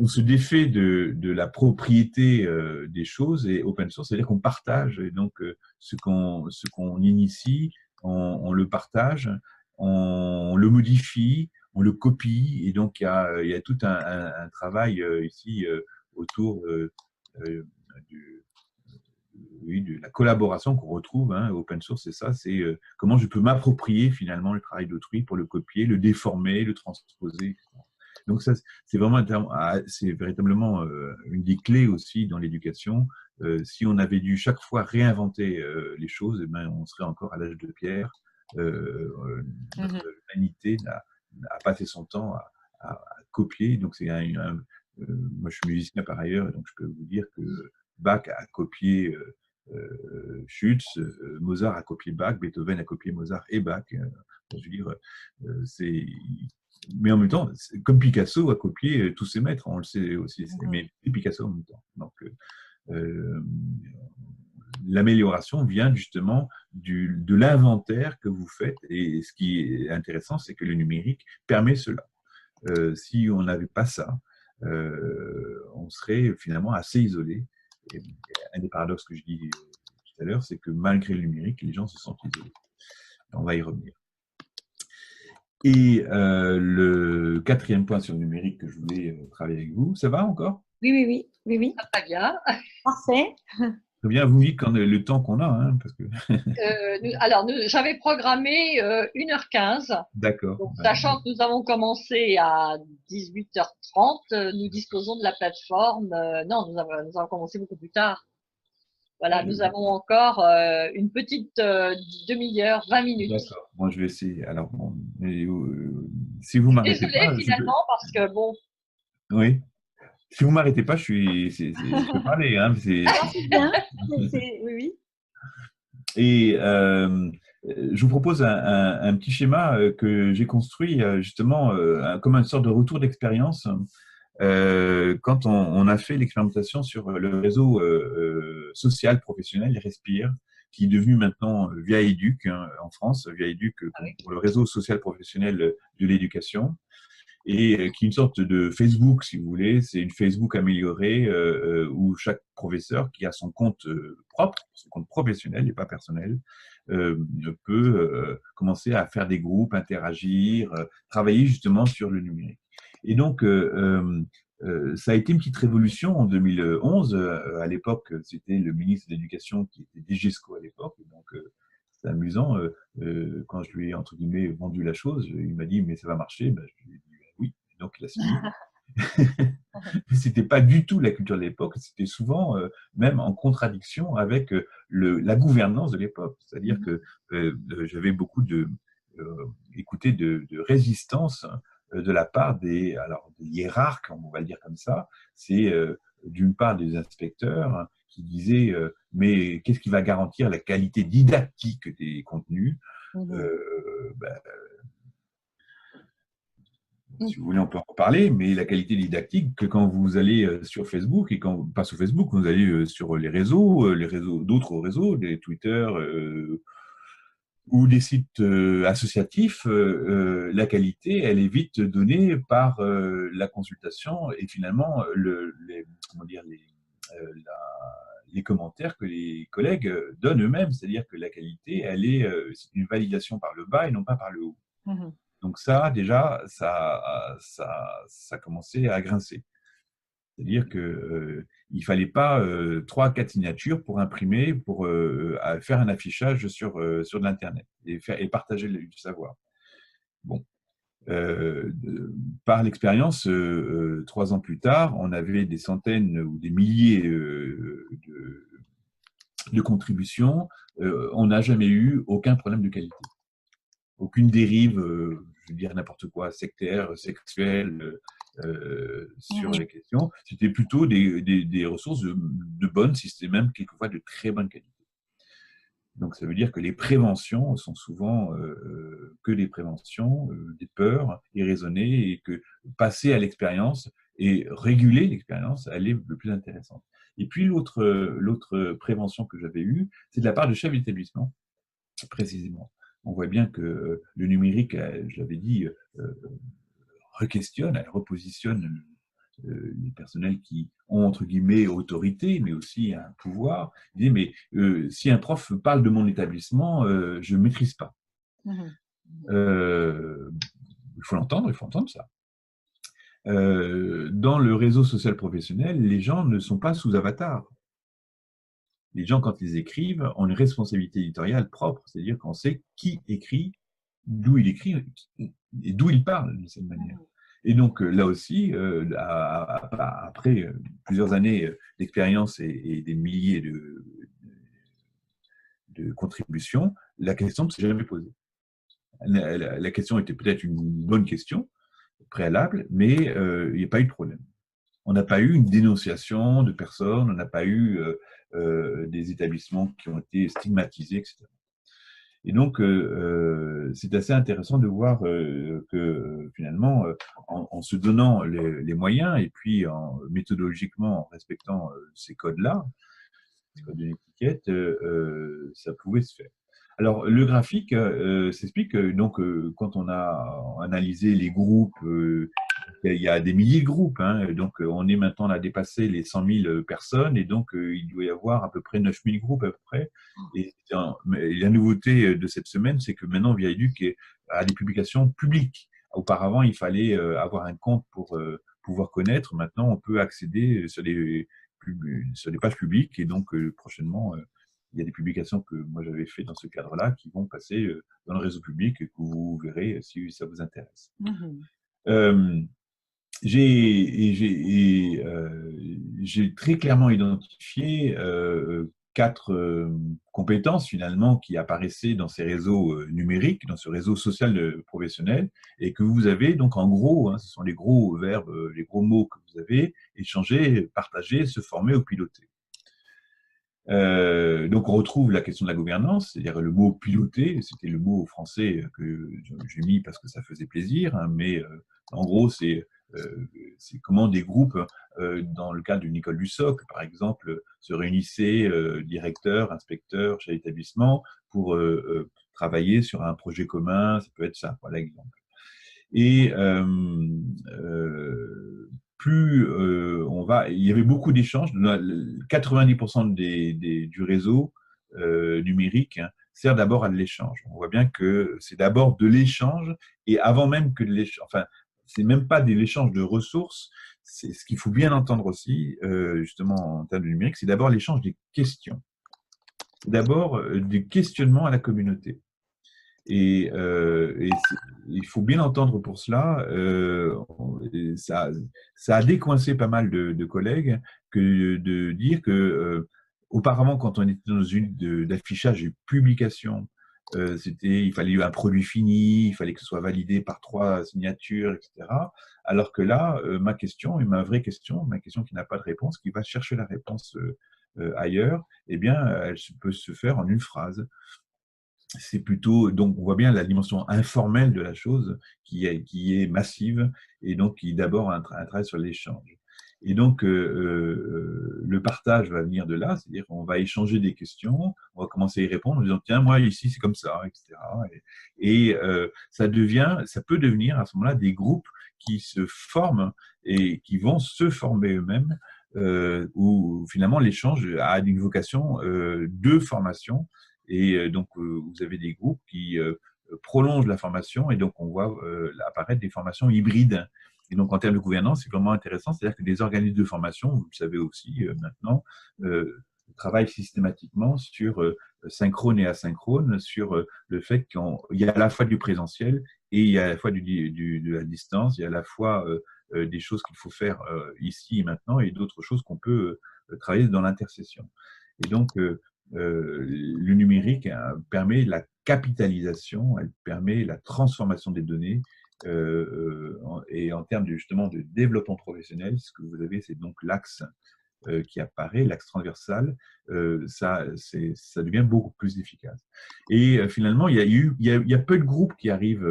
se défait de la propriété des choses, et open source, c'est-à-dire qu'on partage. Et donc, ce qu'on initie, on le partage, on le modifie, on le copie. Et donc, il y a tout un travail ici autour de la collaboration qu'on retrouve. Open source, c'est ça, c'est comment je peux m'approprier finalement le travail d'autrui pour le copier, le déformer, le transposer, etc. Donc ça, c'est véritablement une des clés aussi dans l'éducation. Si on avait dû chaque fois réinventer les choses, eh ben, on serait encore à l'âge de pierre. Notre humanité a passé son temps à copier. Donc moi, je suis musicien par ailleurs, et donc je peux vous dire que Bach a copié Schütz, Mozart a copié Bach, Beethoven a copié Mozart et Bach. Je veux dire, mais en même temps, comme Picasso a copié tous ses maîtres, on le sait aussi, mais c'est Picasso en même temps. Donc, l'amélioration vient justement de l'inventaire que vous faites, et ce qui est intéressant, c'est que le numérique permet cela. Si on n'avait pas ça, on serait finalement assez isolé. Et un des paradoxes que je dis tout à l'heure, c'est que malgré le numérique, les gens se sentent isolés. On va y revenir. Et le 4e point sur le numérique que je voulais travailler avec vous, ça va encore? Oui. Ça va bien. Parfait. Très bien, vous me dites le temps qu'on a, parce que… Alors, j'avais programmé 1h15. D'accord. Donc, sachant que nous avons commencé à 18h30, nous disposons de la plateforme. Non, nous avons commencé beaucoup plus tard. Voilà, nous avons encore une petite demi-heure, 20 minutes. D'accord. Moi, je vais essayer. Alors, bon, si vous m'arrêtez pas… Désolée, finalement, parce que bon… Oui. Si vous m'arrêtez pas, je peux parler. C'est bien. Oui. Et je vous propose un petit schéma que j'ai construit justement comme une sorte de retour d'expérience quand on a fait l'expérimentation sur le réseau social professionnel Respire, qui est devenu maintenant Via Éduc en France, Via Éduc pour le réseau social professionnel de l'éducation, et qui est une sorte de Facebook, si vous voulez. C'est une Facebook améliorée où chaque professeur qui a son compte propre, son compte professionnel et pas personnel, peut commencer à faire des groupes, interagir, travailler justement sur le numérique. Et donc, ça a été une petite révolution en 2011. À l'époque, c'était le ministre de l'Éducation qui était DGESCO à l'époque. Donc, c'est amusant. Quand je lui ai, entre guillemets, vendu la chose, il m'a dit « mais ça va marcher ». Je lui ai dit « oui ». Donc, il a signé. C'était pas du tout la culture de l'époque, c'était souvent même en contradiction avec la gouvernance de l'époque. C'est-à-dire que j'avais beaucoup écouté de résistance de la part des hiérarques, on va le dire comme ça. C'est d'une part des inspecteurs qui disaient mais qu'est-ce qui va garantir la qualité didactique des contenus? Si vous voulez, on peut en parler, mais la qualité didactique, que quand vous allez sur Facebook, et pas sur Facebook, vous allez sur les réseaux, d'autres réseaux, des Twitter ou des sites associatifs, la qualité, elle est vite donnée par la consultation et finalement les commentaires que les collègues donnent eux-mêmes, c'est-à-dire que la qualité, c'est une validation par le bas et non pas par le haut. Donc ça, déjà, ça a commencé à grincer. C'est-à-dire qu'il ne fallait pas 3-4 signatures pour imprimer, pour faire un affichage sur de l'Internet et partager du savoir. Bon. Par l'expérience, 3 ans plus tard, on avait des centaines ou des milliers de contributions. On n'a jamais eu aucun problème de qualité. Aucune dérive, je veux dire n'importe quoi, sectaire, sexuelle, sur les questions. C'était plutôt des ressources de bonne, si c'était même quelquefois de très bonne qualité. Donc, ça veut dire que les préventions sont souvent que des préventions, des peurs irraisonnées, et que passer à l'expérience et réguler l'expérience, elle est le plus intéressante. Et puis, l'autre prévention que j'avais eue, c'est de la part de chefs d'établissement, précisément. On voit bien que le numérique, je l'avais dit, requestionne, elle repositionne les personnels qui ont, entre guillemets, autorité, mais aussi un pouvoir. Il dit, mais si un prof parle de mon établissement, je ne maîtrise pas. Il faut l'entendre, il faut entendre ça. Dans le réseau social professionnel, les gens ne sont pas sous avatar. Les gens, quand ils écrivent, ont une responsabilité éditoriale propre, c'est-à-dire qu'on sait qui écrit, d'où il écrit et d'où il parle, de cette manière. Et donc, là aussi, après plusieurs années d'expérience et des milliers de contributions, la question ne s'est jamais posée. La question était peut-être une bonne question, préalable, mais il n'y a pas eu de problème. On n'a pas eu une dénonciation de personnes, on n'a pas eu des établissements qui ont été stigmatisés, etc. Et donc, c'est assez intéressant de voir que finalement, en se donnant les moyens et puis méthodologiquement en respectant ces codes-là, ces codes de l'étiquette, ça pouvait se faire. Alors, le graphique s'explique donc quand on a analysé les groupes, il y a des milliers de groupes, hein, donc on est maintenant, on a dépassé les 100 000 personnes, et donc il doit y avoir à peu près 9 000 groupes à peu près. Et la nouveauté de cette semaine, c'est que maintenant Viaéduc a des publications publiques. Auparavant, il fallait avoir un compte pour pouvoir connaître. Maintenant, on peut accéder sur des pages publiques, et donc prochainement, il y a des publications que moi j'avais fait dans ce cadre-là qui vont passer dans le réseau public et que vous verrez si ça vous intéresse. J'ai très clairement identifié 4 compétences finalement qui apparaissaient dans ces réseaux numériques, dans ce réseau social professionnel, et que vous avez donc en gros, hein, ce sont les gros verbes, les gros mots que vous avez: échanger, partager, se former ou piloter. Donc on retrouve la question de la gouvernance, c'est-à-dire le mot piloter, c'était le mot français que j'ai mis parce que ça faisait plaisir, hein, mais en gros c'est comment des groupes, dans le cadre d'une école du socle par exemple, se réunissaient, directeurs, inspecteurs, chefs d'établissement, pour travailler sur un projet commun. Ça peut être ça, voilà l'exemple. Et plus il y avait beaucoup d'échanges. 90% du réseau numérique, hein, sert d'abord à de l'échange. On voit bien que c'est d'abord de l'échange, et avant même que de l'échange, enfin, c'est même pas de l'échange de ressources. C'est ce qu'il faut bien entendre aussi, justement en termes de numérique, c'est d'abord l'échange des questions. C'est d'abord du questionnement à la communauté. Et il faut bien entendre pour cela, ça a décoincé pas mal de collègues que de dire que auparavant, quand on était dans une d'affichage et publication, il fallait un produit fini, il fallait que ce soit validé par 3 signatures, etc. Alors que là, ma question, et ma vraie question, ma question qui n'a pas de réponse, qui va chercher la réponse ailleurs, eh bien, elle peut se faire en une phrase. C'est plutôt, donc on voit bien la dimension informelle de la chose qui est massive, et donc qui d'abord un travail sur l'échange. Et donc le partage va venir de là, c'est-à-dire qu'on va échanger des questions, on va commencer à y répondre en disant tiens, moi ici c'est comme ça, etc. Et ça peut devenir à ce moment-là des groupes qui se forment et qui vont se former eux-mêmes où finalement l'échange a une vocation de formation. Et donc, vous avez des groupes qui prolongent la formation et donc on voit apparaître des formations hybrides. Et donc, en termes de gouvernance, c'est vraiment intéressant. C'est-à-dire que des organismes de formation, vous le savez aussi maintenant, travaillent systématiquement sur synchrone et asynchrone, sur le fait qu'il y a à la fois du présentiel et il y a à la fois de la distance, il y a à la fois des choses qu'il faut faire ici et maintenant et d'autres choses qu'on peut travailler dans l'intercession. Et donc, le numérique permet la capitalisation, elle permet la transformation des données et en termes justement de développement professionnel, ce que vous avez, c'est donc l'axe qui apparaît, l'axe transversal, ça devient beaucoup plus efficace. Et finalement, il y a peu de groupes qui arrivent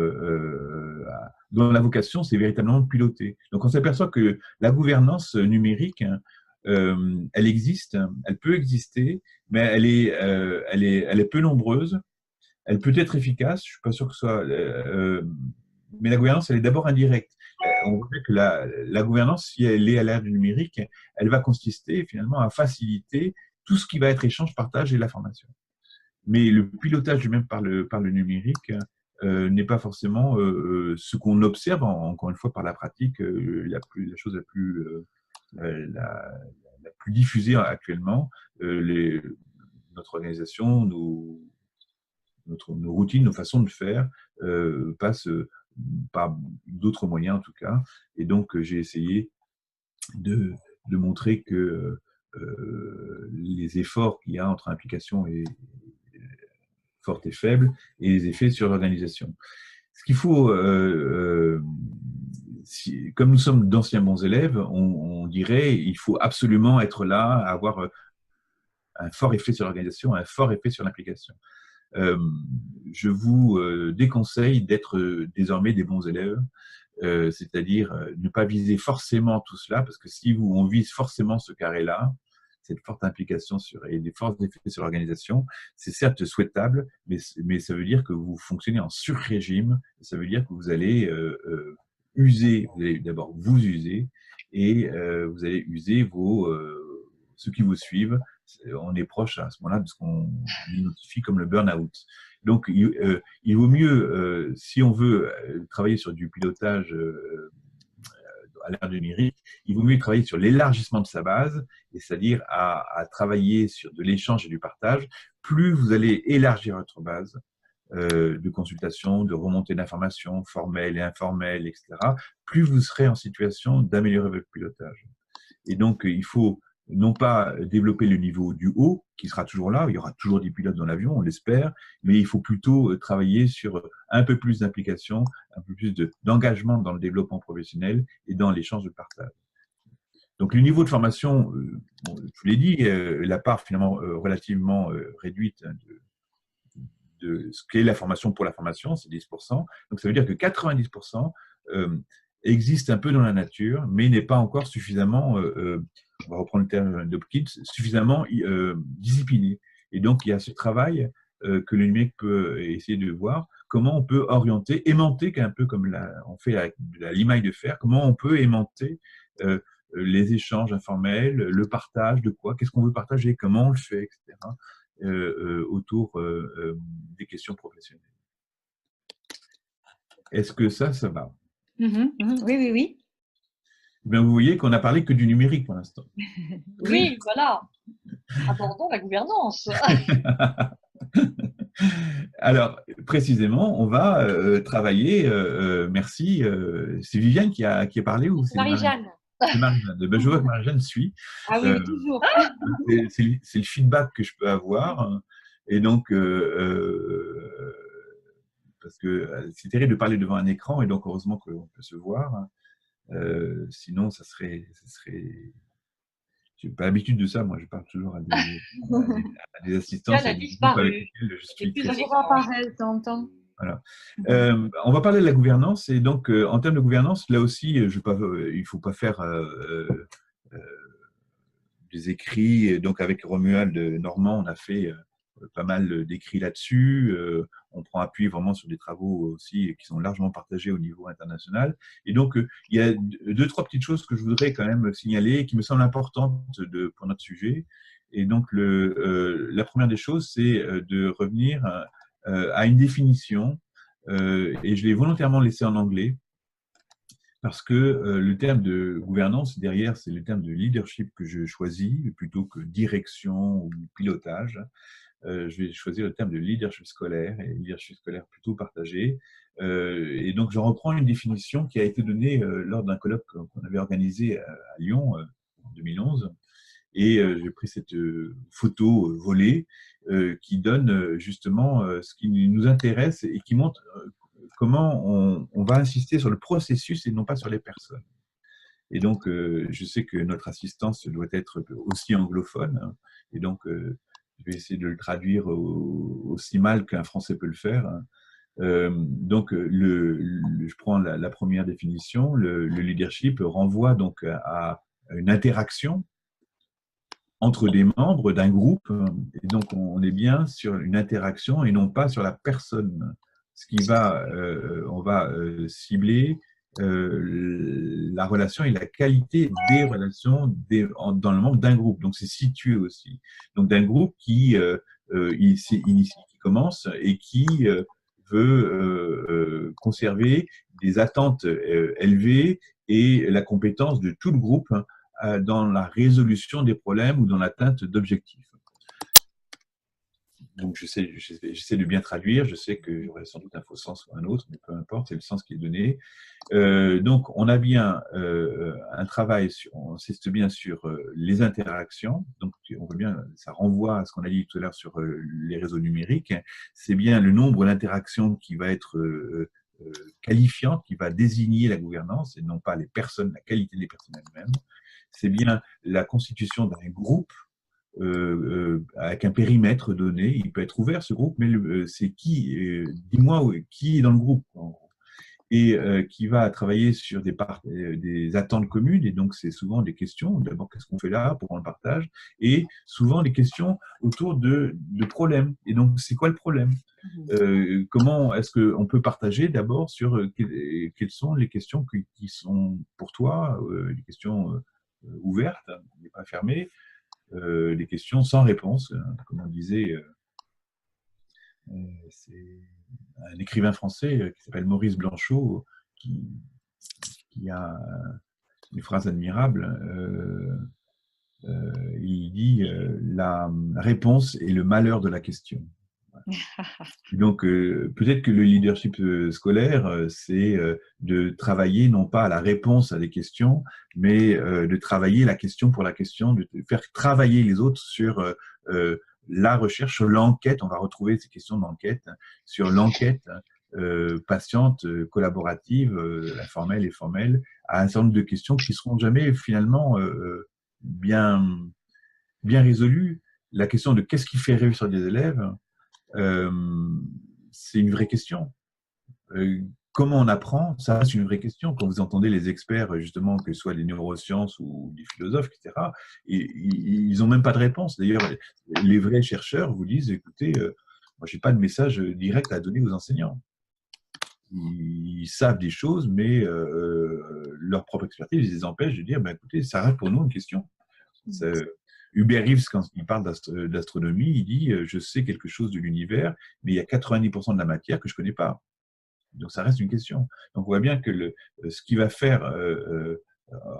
dont la vocation, c'est véritablement de piloter. Donc, on s'aperçoit que la gouvernance numérique, elle existe, elle peut exister, mais elle est peu nombreuse, elle peut être efficace, je ne suis pas sûr que ce soit... mais la gouvernance, elle est d'abord indirecte. On voit que la gouvernance, si elle est à l'ère du numérique, elle va consister finalement à faciliter tout ce qui va être échange, partage et la formation. Mais le pilotage lui-même par le numérique n'est pas forcément ce qu'on observe, encore une fois, par la pratique, la chose la plus diffusée actuellement. Notre organisation, nos routines, nos façons de faire passent par d'autres moyens en tout cas. Et donc, j'ai essayé de montrer que les efforts qu'il y a entre implication forte et faible et les effets sur l'organisation. Ce qu'il faut, comme nous sommes d'anciens bons élèves, on dirait il faut absolument être là, avoir un fort effet sur l'organisation, un fort effet sur l'implication. Je vous déconseille d'être désormais des bons élèves, c'est-à-dire ne pas viser forcément tout cela, parce que si on vise forcément ce carré-là, cette forte implication et des forts effets sur l'organisation, c'est certes souhaitable, mais ça veut dire que vous fonctionnez en sur-régime, ça veut dire que vous allez user, vous allez d'abord vous user, et vous allez user ceux qui vous suivent. On est proche à ce moment-là de ce qu'on identifie comme le burn-out. Donc, il vaut mieux, si on veut travailler sur du pilotage à l'ère du numérique, il vaut mieux travailler sur l'élargissement de sa base, c'est-à-dire à travailler sur de l'échange et du partage. Plus vous allez élargir votre base de consultation, de remontée d'informations formelles et informelles, etc., plus vous serez en situation d'améliorer votre pilotage. Et donc, il faut non pas développer le niveau du haut, qui sera toujours là, il y aura toujours des pilotes dans l'avion, on l'espère, mais il faut plutôt travailler sur un peu plus d'implication, un peu plus d'engagement dans le développement professionnel et dans l'échange de partage. Donc, le niveau de formation, je vous l'ai dit, la part finalement relativement réduite de ce qu'est la formation pour la formation, c'est 10%. Donc, ça veut dire que 90% existe un peu dans la nature, mais n'est pas encore suffisamment, on va reprendre le terme d'Hopkins, suffisamment discipliné. Et donc, il y a ce travail que le numérique peut essayer de voir, comment on peut orienter, aimanter, un peu comme on fait avec la limaille de fer, comment on peut aimanter les échanges informels, le partage de quoi, qu'est-ce qu'on veut partager, comment on le fait, etc., autour des questions professionnelles. Est-ce que ça va? Oui. Bien, vous voyez qu'on n'a parlé que du numérique pour l'instant. Oui, voilà. Abordons la gouvernance. Alors, précisément, on va travailler. Merci. C'est Viviane qui a parlé ou c'est Marie-Jeanne? C'est Marie-Jeanne. Ben, je vois que Marie-Jeanne suit. Ah oui, toujours. C'est le feedback que je peux avoir. Et donc, parce que c'est terrible de parler devant un écran, et donc heureusement qu'on peut se voir. Sinon, ça serait j'ai pas l'habitude de ça, moi je parle toujours à des assistants avec lesquels je suis très... Voilà. On va parler de la gouvernance, et donc en termes de gouvernance, là aussi, il ne faut pas faire des écrits. Donc avec Romuald Normand, on a fait pas mal d'écrits là-dessus. on prend appui vraiment sur des travaux aussi qui sont largement partagés au niveau international. Et donc, il y a deux, trois petites choses que je voudrais quand même signaler et qui me semblent importantes pour notre sujet. Et donc, la première des choses, c'est de revenir à une définition, et je l'ai volontairement laissé en anglais, parce que le terme de gouvernance, derrière, c'est le terme de leadership que je choisis, plutôt que direction ou pilotage. Je vais choisir le terme de leadership scolaire, et leadership scolaire plutôt partagé. Et donc, j'en reprends une définition qui a été donnée lors d'un colloque qu'on avait organisé à Lyon en 2011. Et j'ai pris cette photo volée qui donne justement ce qui nous intéresse et qui montre comment on va insister sur le processus et non pas sur les personnes. Et donc, je sais que notre assistance doit être aussi anglophone, hein, et donc je vais essayer de le traduire aussi mal qu'un Français peut le faire. Donc, je prends la première définition. Le leadership renvoie donc à une interaction entre des membres d'un groupe, et donc on est bien sur une interaction et non pas sur la personne. Ce qui va, on va cibler la relation et la qualité des relations dans le membre d'un groupe. Donc c'est situé aussi. Donc d'un groupe qui commence et qui veut conserver des attentes élevées et la compétence de tout le groupe dans la résolution des problèmes ou dans l'atteinte d'objectifs. Donc, j'essaie de bien traduire. Je sais que j'aurai sans doute un faux sens ou un autre, mais peu importe, c'est le sens qui est donné. Donc, on a bien un travail, on insiste bien sur les interactions. Donc, on voit bien, ça renvoie à ce qu'on a dit tout à l'heure sur les réseaux numériques. C'est bien le nombre d'interactions qui va être qualifiant, qui va désigner la gouvernance, et non pas les personnes, la qualité des personnes elles-mêmes. C'est bien la constitution d'un groupe avec un périmètre donné. Il peut être ouvert, ce groupe, mais c'est qui, dis-moi, qui est dans le groupe, et qui va travailler sur des attentes communes. Et donc, c'est souvent des questions. D'abord, qu'est-ce qu'on fait là pour qu'on le partage? Et souvent, des questions autour de problèmes. Et donc, c'est quoi le problème? Comment est-ce qu'on peut partager d'abord sur quelles sont les questions qui sont pour toi, les questions ouvertes, mais pas fermées, les questions sans réponse, comme on disait. C'est un écrivain français qui s'appelle Maurice Blanchot qui a une phrase admirable. Il dit la réponse est le malheur de la question. Donc, peut-être que le leadership scolaire, c'est de travailler non pas à la réponse à des questions, mais de travailler la question pour la question, de faire travailler les autres sur la recherche, sur l'enquête. On va retrouver ces questions d'enquête, sur l'enquête patiente, collaborative, informelle et formelle, à un certain nombre de questions qui ne seront jamais finalement bien résolues. La question de qu'est-ce qui fait réussir des élèves, c'est une vraie question. Comment on apprend, ça reste une vraie question. Quand vous entendez les experts, justement, que ce soit les neurosciences ou des philosophes, etc., ils n'ont même pas de réponse. D'ailleurs, les vrais chercheurs vous disent, écoutez, moi, je n'ai pas de message direct à donner aux enseignants. Ils savent des choses, mais leur propre expertise les empêche de dire, ben, écoutez, ça reste pour nous une question. Hubert Reeves, quand il parle d'astronomie, il dit « je sais quelque chose de l'univers, mais il y a 90% de la matière que je ne connais pas ». Donc, ça reste une question. Donc, on voit bien que ce qui va faire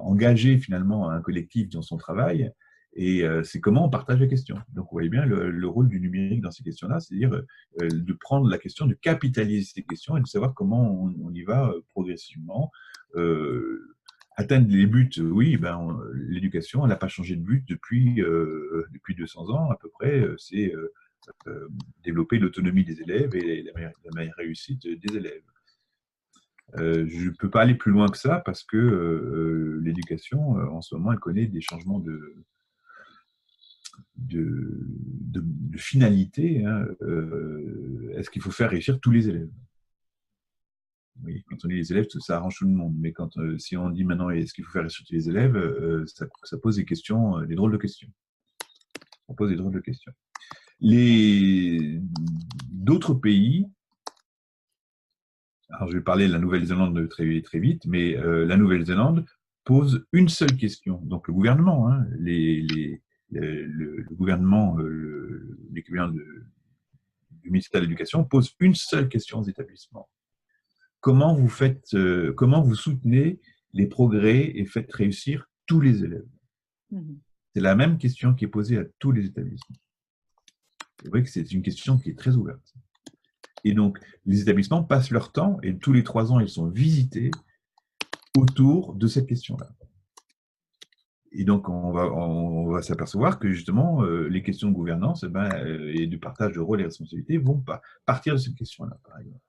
engager finalement un collectif dans son travail, et c'est comment on partage les questions. Donc, vous voyez bien le rôle du numérique dans ces questions-là, c'est-à-dire de prendre la question, de capitaliser ces questions et de savoir comment on y va progressivement. Atteindre les buts, oui, ben, l'éducation, elle n'a pas changé de but depuis 200 ans à peu près. C'est développer l'autonomie des élèves et la meilleure réussite des élèves. Je ne peux pas aller plus loin que ça parce que l'éducation, en ce moment, elle connaît des changements de finalité. Hein. Est-ce qu'il faut faire réussir tous les élèves? Oui, quand on dit les élèves, ça arrange tout le monde. Mais si on dit maintenant est-ce qu'il faut faire réussir tous les élèves, ça pose des questions, des drôles de questions. Ça pose des drôles de questions. D'autres pays Alors, je vais parler de la Nouvelle-Zélande très, très vite, mais la Nouvelle-Zélande pose une seule question. Donc, le gouvernement, hein, le gouvernement, l'équivalent du ministère de l'Éducation, pose une seule question aux établissements. Comment vous soutenez les progrès et faites réussir tous les élèves? C'est la même question qui est posée à tous les établissements. C'est vrai que c'est une question qui est très ouverte. Et donc, les établissements passent leur temps, et tous les 3 ans, ils sont visités autour de cette question-là. Et donc, on va s'apercevoir que justement, les questions de gouvernance et de partage de rôles et responsabilités vont partir de cette question-là, par exemple.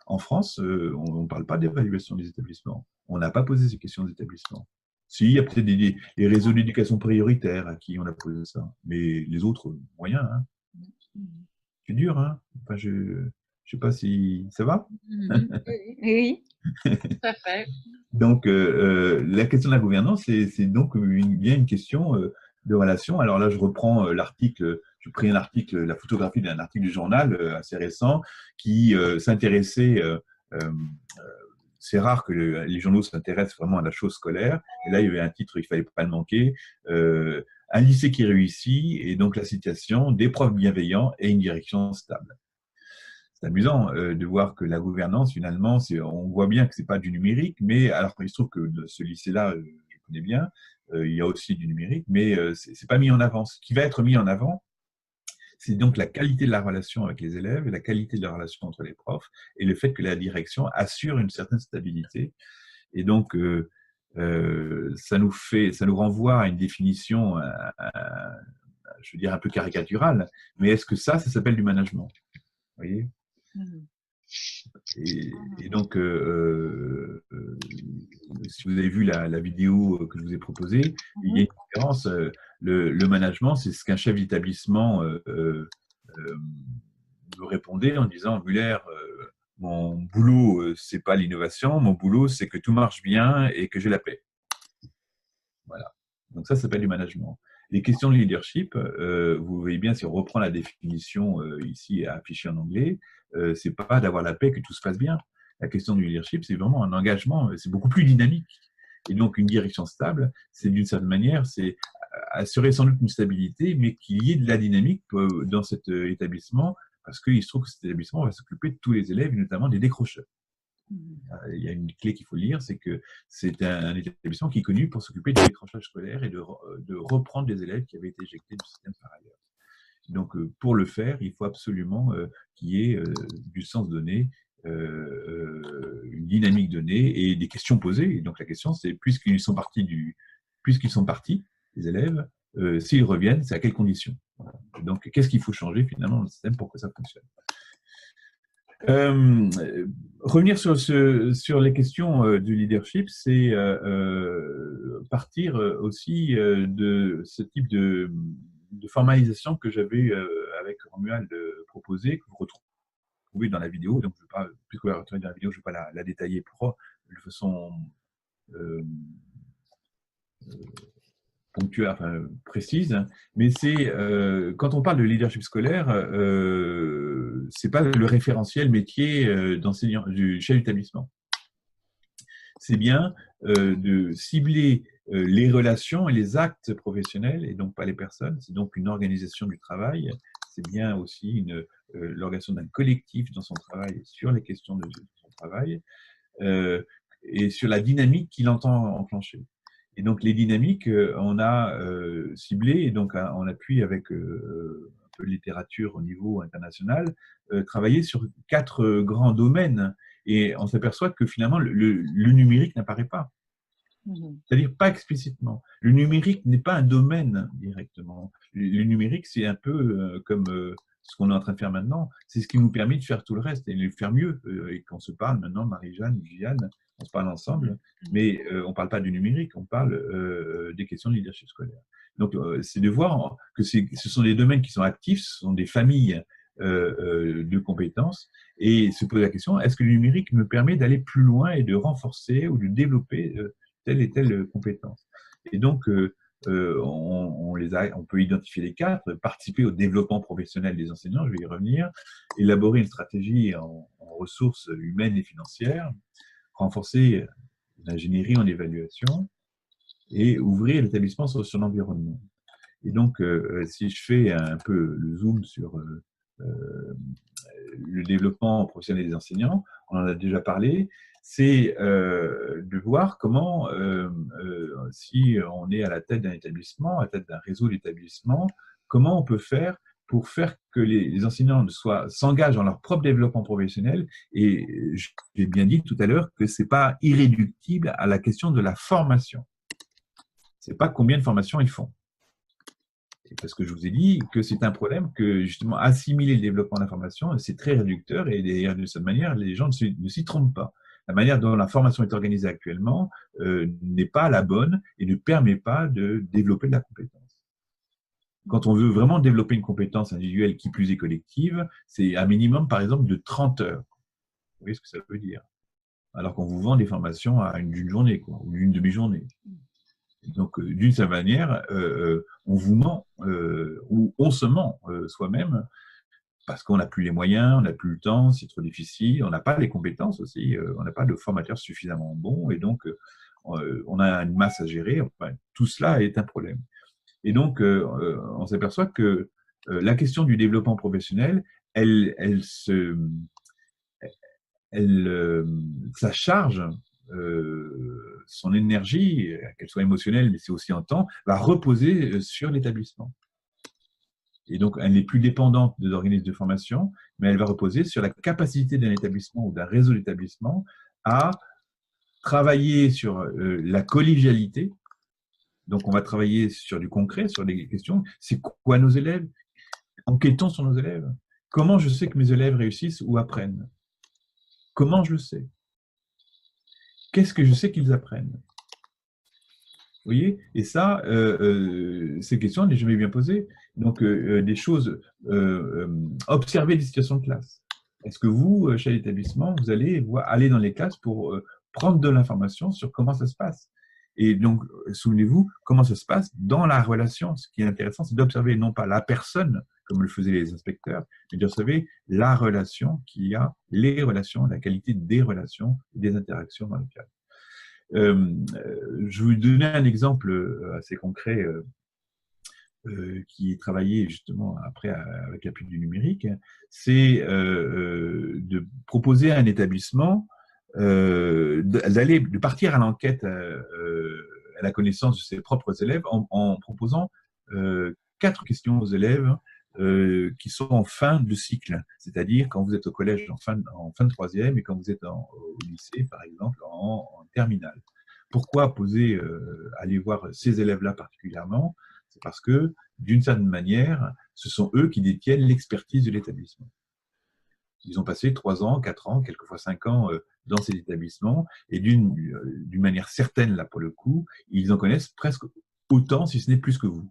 En France, on ne parle pas d'évaluation des établissements. On n'a pas posé ces questions des établissements. Si, il y a peut-être des réseaux d'éducation prioritaire à qui on a posé ça, mais les autres, moyens. Hein. C'est dur, hein. Enfin, je ne sais pas si ça va. Oui. Tout à fait. Donc, la question de la gouvernance, c'est donc bien une question de relation. Alors là, je reprends l'article, je pris un article, la photographie d'un article du journal assez récent qui s'intéressait, c'est rare que les journaux s'intéressent vraiment à la chose scolaire, et là, il y avait un titre, il ne fallait pas le manquer, un lycée qui réussit, et donc la citation, des profs bienveillants et une direction stable. C'est amusant de voir que la gouvernance, finalement, on voit bien que ce n'est pas du numérique, mais alors il se trouve que ce lycée-là, je connais bien, il y a aussi du numérique, mais ce n'est pas mis en avant. Ce qui va être mis en avant, c'est donc la qualité de la relation avec les élèves, et la qualité de la relation entre les profs, et le fait que la direction assure une certaine stabilité. Et donc, ça nous renvoie à une définition, je veux dire, un peu caricaturale, mais est-ce que ça s'appelle du management? Vous voyez? Et donc, si vous avez vu la vidéo que je vous ai proposée, il y a une différence. Le management, c'est ce qu'un chef d'établissement me répondait en disant « Muller, mon boulot, c'est pas l'innovation, mon boulot, c'est que tout marche bien et que j'ai la paix. » Voilà. Donc ça s'appelle du management. Les questions de leadership, vous voyez bien, si on reprend la définition ici affichée en anglais, c'est pas d'avoir la paix que tout se passe bien. La question du leadership, c'est vraiment un engagement, c'est beaucoup plus dynamique. Et donc, une direction stable, c'est d'une certaine manière, c'est assurer sans doute une stabilité, mais qu'il y ait de la dynamique dans cet établissement, parce qu'il se trouve que cet établissement va s'occuper de tous les élèves, et notamment des décrocheurs. Il y a une clé qu'il faut lire, c'est que c'est un établissement qui est connu pour s'occuper du décrochage scolaire et de reprendre des élèves qui avaient été éjectés du système par ailleurs. Donc, pour le faire, il faut absolument qu'il y ait du sens donné, une dynamique donnée et des questions posées. Et donc, la question, c'est puisqu'ils sont partis, les élèves, s'ils reviennent, c'est à quelles conditions? Voilà. Donc, qu'est-ce qu'il faut changer finalement dans le système pour que ça fonctionne? Revenir sur les questions du leadership, c'est partir aussi de ce type de formalisation que j'avais avec Romuald proposé, que vous retrouvez dans la vidéo. Donc, puisque vous la retrouvez dans la vidéo, je ne vais pas la détailler de façon ponctuelle, enfin précise, mais c'est quand on parle de leadership scolaire, c'est pas le référentiel métier d'enseignant du chef d'établissement. C'est bien de cibler les relations et les actes professionnels et donc pas les personnes. C'est donc une organisation du travail. C'est bien aussi l'organisation d'un collectif dans son travail sur les questions de son travail et sur la dynamique qu'il entend enclencher. Et donc, les dynamiques, on a ciblé, et donc en appui avec un peu de littérature au niveau international, travaillé sur 4 grands domaines. Et on s'aperçoit que finalement, le numérique n'apparaît pas. C'est-à-dire pas explicitement. Le numérique n'est pas un domaine directement. Le numérique, c'est un peu comme ce qu'on est en train de faire maintenant. C'est ce qui nous permet de faire tout le reste et de le faire mieux. Et qu'on se parle maintenant, Marie-Jeanne, Viviane, on se parle ensemble, mais on ne parle pas du numérique, on parle des questions de leadership scolaire. Donc, c'est de voir que ce sont des domaines qui sont actifs, ce sont des familles de compétences, et se poser la question, est-ce que le numérique me permet d'aller plus loin et de renforcer ou de développer telle et telle compétence? Et donc, on peut identifier les quatre, participer au développement professionnel des enseignants, je vais y revenir, élaborer une stratégie en ressources humaines et financières, renforcer l'ingénierie en évaluation et ouvrir l'établissement sur son environnement. Et donc, si je fais un peu le zoom sur le développement professionnel des enseignants, on en a déjà parlé, c'est de voir comment, si on est à la tête d'un établissement, à la tête d'un réseau d'établissements, comment on peut faire pour faire que les enseignants s'engagent dans leur propre développement professionnel. Et j'ai bien dit tout à l'heure que ce n'est pas irréductible à la question de la formation. Ce n'est pas combien de formations ils font. Parce que je vous ai dit que c'est un problème que, justement, assimiler le développement de l'information, c'est très réducteur et d'ailleurs, de cette manière, les gens ne s'y trompent pas. La manière dont la formation est organisée actuellement n'est pas la bonne et ne permet pas de développer de la compétence. Quand on veut vraiment développer une compétence individuelle qui plus est collective, c'est un minimum, par exemple, de 30 heures. Vous voyez ce que ça veut dire? Alors qu'on vous vend des formations à d'une journée, quoi, ou une demi-journée. Donc, d'une certaine manière, on vous ment, ou on se ment soi-même, parce qu'on n'a plus les moyens, on n'a plus le temps, c'est trop difficile, on n'a pas les compétences aussi, on n'a pas de formateurs suffisamment bons, et donc on a une masse à gérer. Enfin, tout cela est un problème. Et donc, on s'aperçoit que la question du développement professionnel, ça charge son énergie, qu'elle soit émotionnelle, mais c'est aussi en temps, va reposer sur l'établissement. Et donc, elle n'est plus dépendante des organismes de formation, mais elle va reposer sur la capacité d'un établissement ou d'un réseau d'établissements à travailler sur la collégialité. Donc, on va travailler sur du concret, sur des questions. C'est quoi nos élèves? Enquêtons sur nos élèves. Comment je sais que mes élèves réussissent ou apprennent? Comment je le sais? Qu'est-ce que je sais qu'ils apprennent? Vous voyez? Et ça, ces questions, on n'est jamais bien posées. Donc, des choses, observer les situations de classe. Est-ce que vous, chez l'établissement, vous allez aller dans les classes pour prendre de l'information sur comment ça se passe? Et donc, souvenez-vous, comment ça se passe dans la relation. Ce qui est intéressant, c'est d'observer non pas la personne, comme le faisaient les inspecteurs, mais d'observer la relation qu'il y a, les relations, la qualité des relations, des interactions dans le cadre. Je vais vous donner un exemple assez concret qui est travaillé justement après avec l'appui du numérique. C'est de proposer à un établissement de partir à l'enquête à la connaissance de ses propres élèves en proposant 4 questions aux élèves qui sont en fin de cycle, c'est-à-dire quand vous êtes au collège en fin de troisième et quand vous êtes au lycée, par exemple, en terminale. Pourquoi aller voir ces élèves-là particulièrement? C'est parce que, d'une certaine manière, ce sont eux qui détiennent l'expertise de l'établissement. Ils ont passé 3 ans, 4 ans, quelquefois 5 ans dans ces établissements, et d'une manière certaine, là pour le coup, ils en connaissent presque autant, si ce n'est plus que vous.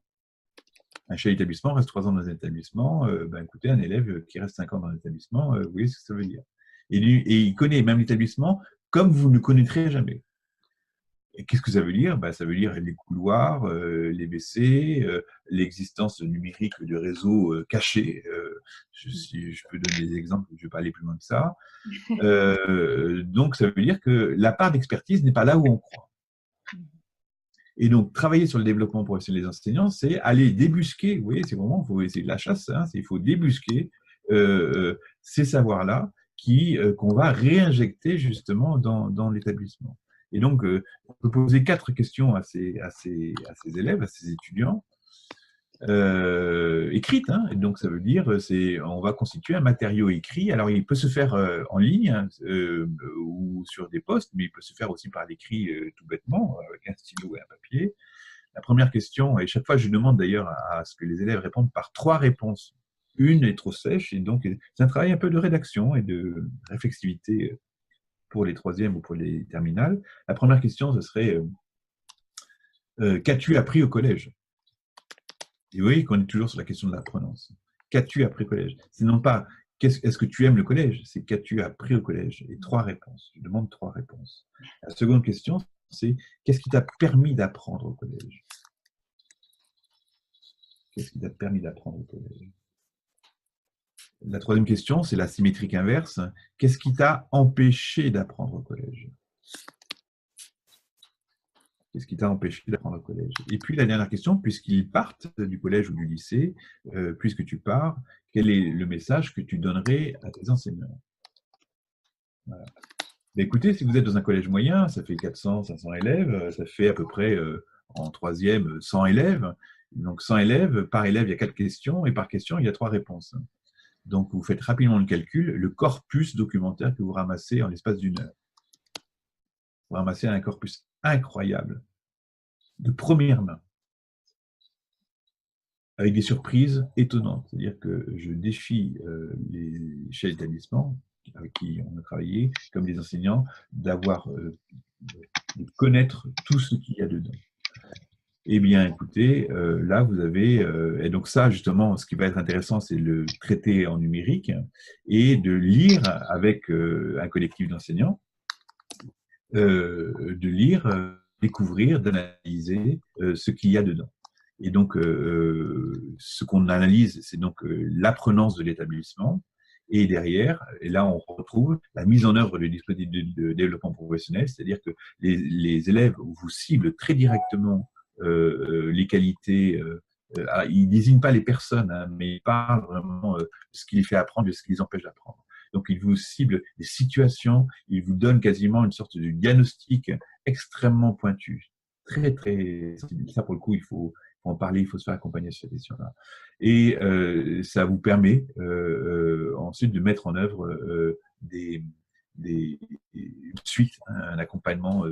Un chef d'établissement reste 3 ans dans un établissement, écoutez, un élève qui reste 5 ans dans un établissement, vous voyez ce que ça veut dire. Et il connaît même l'établissement comme vous ne connaîtrez jamais. Et qu'est-ce que ça veut dire? Ça veut dire les couloirs, les WC, l'existence numérique de réseaux cachés. Si je peux donner des exemples, je ne vais pas aller plus loin que ça. Donc, ça veut dire que la part d'expertise n'est pas là où on croit. Et donc, travailler sur le développement professionnel des enseignants, c'est aller débusquer, vous voyez, c'est vraiment, c'est de la chasse, hein, il faut débusquer ces savoirs-là qu'on va réinjecter justement dans l'établissement. Et donc, on peut poser 4 questions à ces élèves, à ces étudiants, écrites. Hein, et donc, ça veut dire, on va constituer un matériau écrit. Alors, il peut se faire en ligne ou sur des postes, mais il peut se faire aussi par l'écrit tout bêtement, avec un stylo et un papier. La première question, et chaque fois, je demande d'ailleurs à ce que les élèves répondent par 3 réponses. Une est trop sèche, et donc, c'est un travail un peu de rédaction et de réflexivité pour les troisièmes ou pour les terminales. La première question, ce serait qu'as-tu appris au collège? Et vous voyez qu'on est toujours sur la question de l'apprenance. Qu'as-tu appris au collège? C'est non pas est-ce que tu aimes le collège, c'est qu'as-tu appris au collège? Et 3 réponses. Je demande 3 réponses. La seconde question, c'est qu'est-ce qui t'a permis d'apprendre au collège? Qu'est-ce qui t'a permis d'apprendre au collège? La troisième question, c'est la symétrique inverse. Qu'est-ce qui t'a empêché d'apprendre au collège? Qu'est-ce qui t'a empêché d'apprendre au collège? Et puis la dernière question, puisqu'ils partent du collège ou du lycée, puisque tu pars, quel est le message que tu donnerais à tes enseignants? Voilà. Mais écoutez, si vous êtes dans un collège moyen, ça fait 400, 500 élèves, ça fait à peu près en troisième 100 élèves. Donc 100 élèves, par élève, il y a 4 questions, et par question, il y a 3 réponses. Donc vous faites rapidement le calcul, le corpus documentaire que vous ramassez en l'espace d'une heure. Vous ramassez un corpus incroyable, de première main, avec des surprises étonnantes. C'est-à-dire que je défie les chefs d'établissement avec qui on a travaillé, comme les enseignants, de connaître tout ce qu'il y a dedans. Eh bien, écoutez, là, vous avez... et donc ça, justement, ce qui va être intéressant, c'est le traiter en numérique et de lire avec un collectif d'enseignants, de lire, découvrir, d'analyser ce qu'il y a dedans. Et donc, ce qu'on analyse, c'est donc l'apprenance de l'établissement. Et derrière, et là, on retrouve la mise en œuvre du dispositif de développement professionnel, c'est-à-dire que les élèves vous ciblent très directement les qualités. Ils ne désignent pas les personnes, hein, mais ils parlent vraiment de ce qui les fait apprendre, de ce qui les empêche d'apprendre. Donc, ils vous ciblent des situations, ils vous donnent quasiment une sorte de diagnostic extrêmement pointu. Très, très sensible. Ça, pour le coup, il faut en parler, il faut se faire accompagner sur ces questions-là. Et ça vous permet ensuite de mettre en œuvre une suite, un accompagnement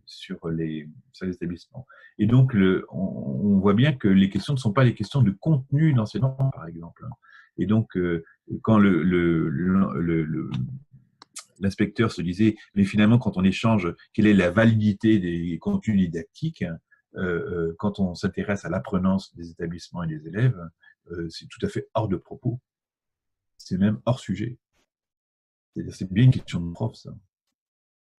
sur les établissements. Et donc, on voit bien que les questions ne sont pas les questions de contenu d'enseignement, par exemple. Et donc, quand l'inspecteur se disait, mais finalement, quand on échange, quelle est la validité des contenus didactiques, quand on s'intéresse à l'apprenance des établissements et des élèves, c'est tout à fait hors de propos. C'est même hors sujet. C'est-à-dire, c'est bien une question de prof, ça.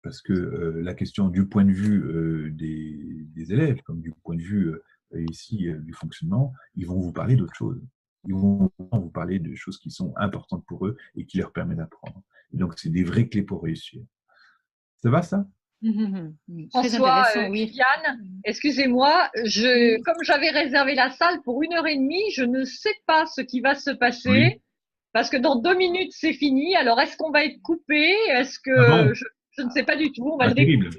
Parce que la question du point de vue des élèves, comme du point de vue ici du fonctionnement, ils vont vous parler d'autre chose. Ils vont vous parler de choses qui sont importantes pour eux et qui leur permettent d'apprendre. Et donc, c'est des vraies clés pour réussir. Ça va, ça? François, Yann, excusez-moi, comme j'avais réservé la salle pour 1h30, je ne sais pas ce qui va se passer, oui. Parce que dans 2 minutes, c'est fini. Alors, est-ce qu'on va être coupé? Est-ce que je ne sais pas du tout, on va le découvrir.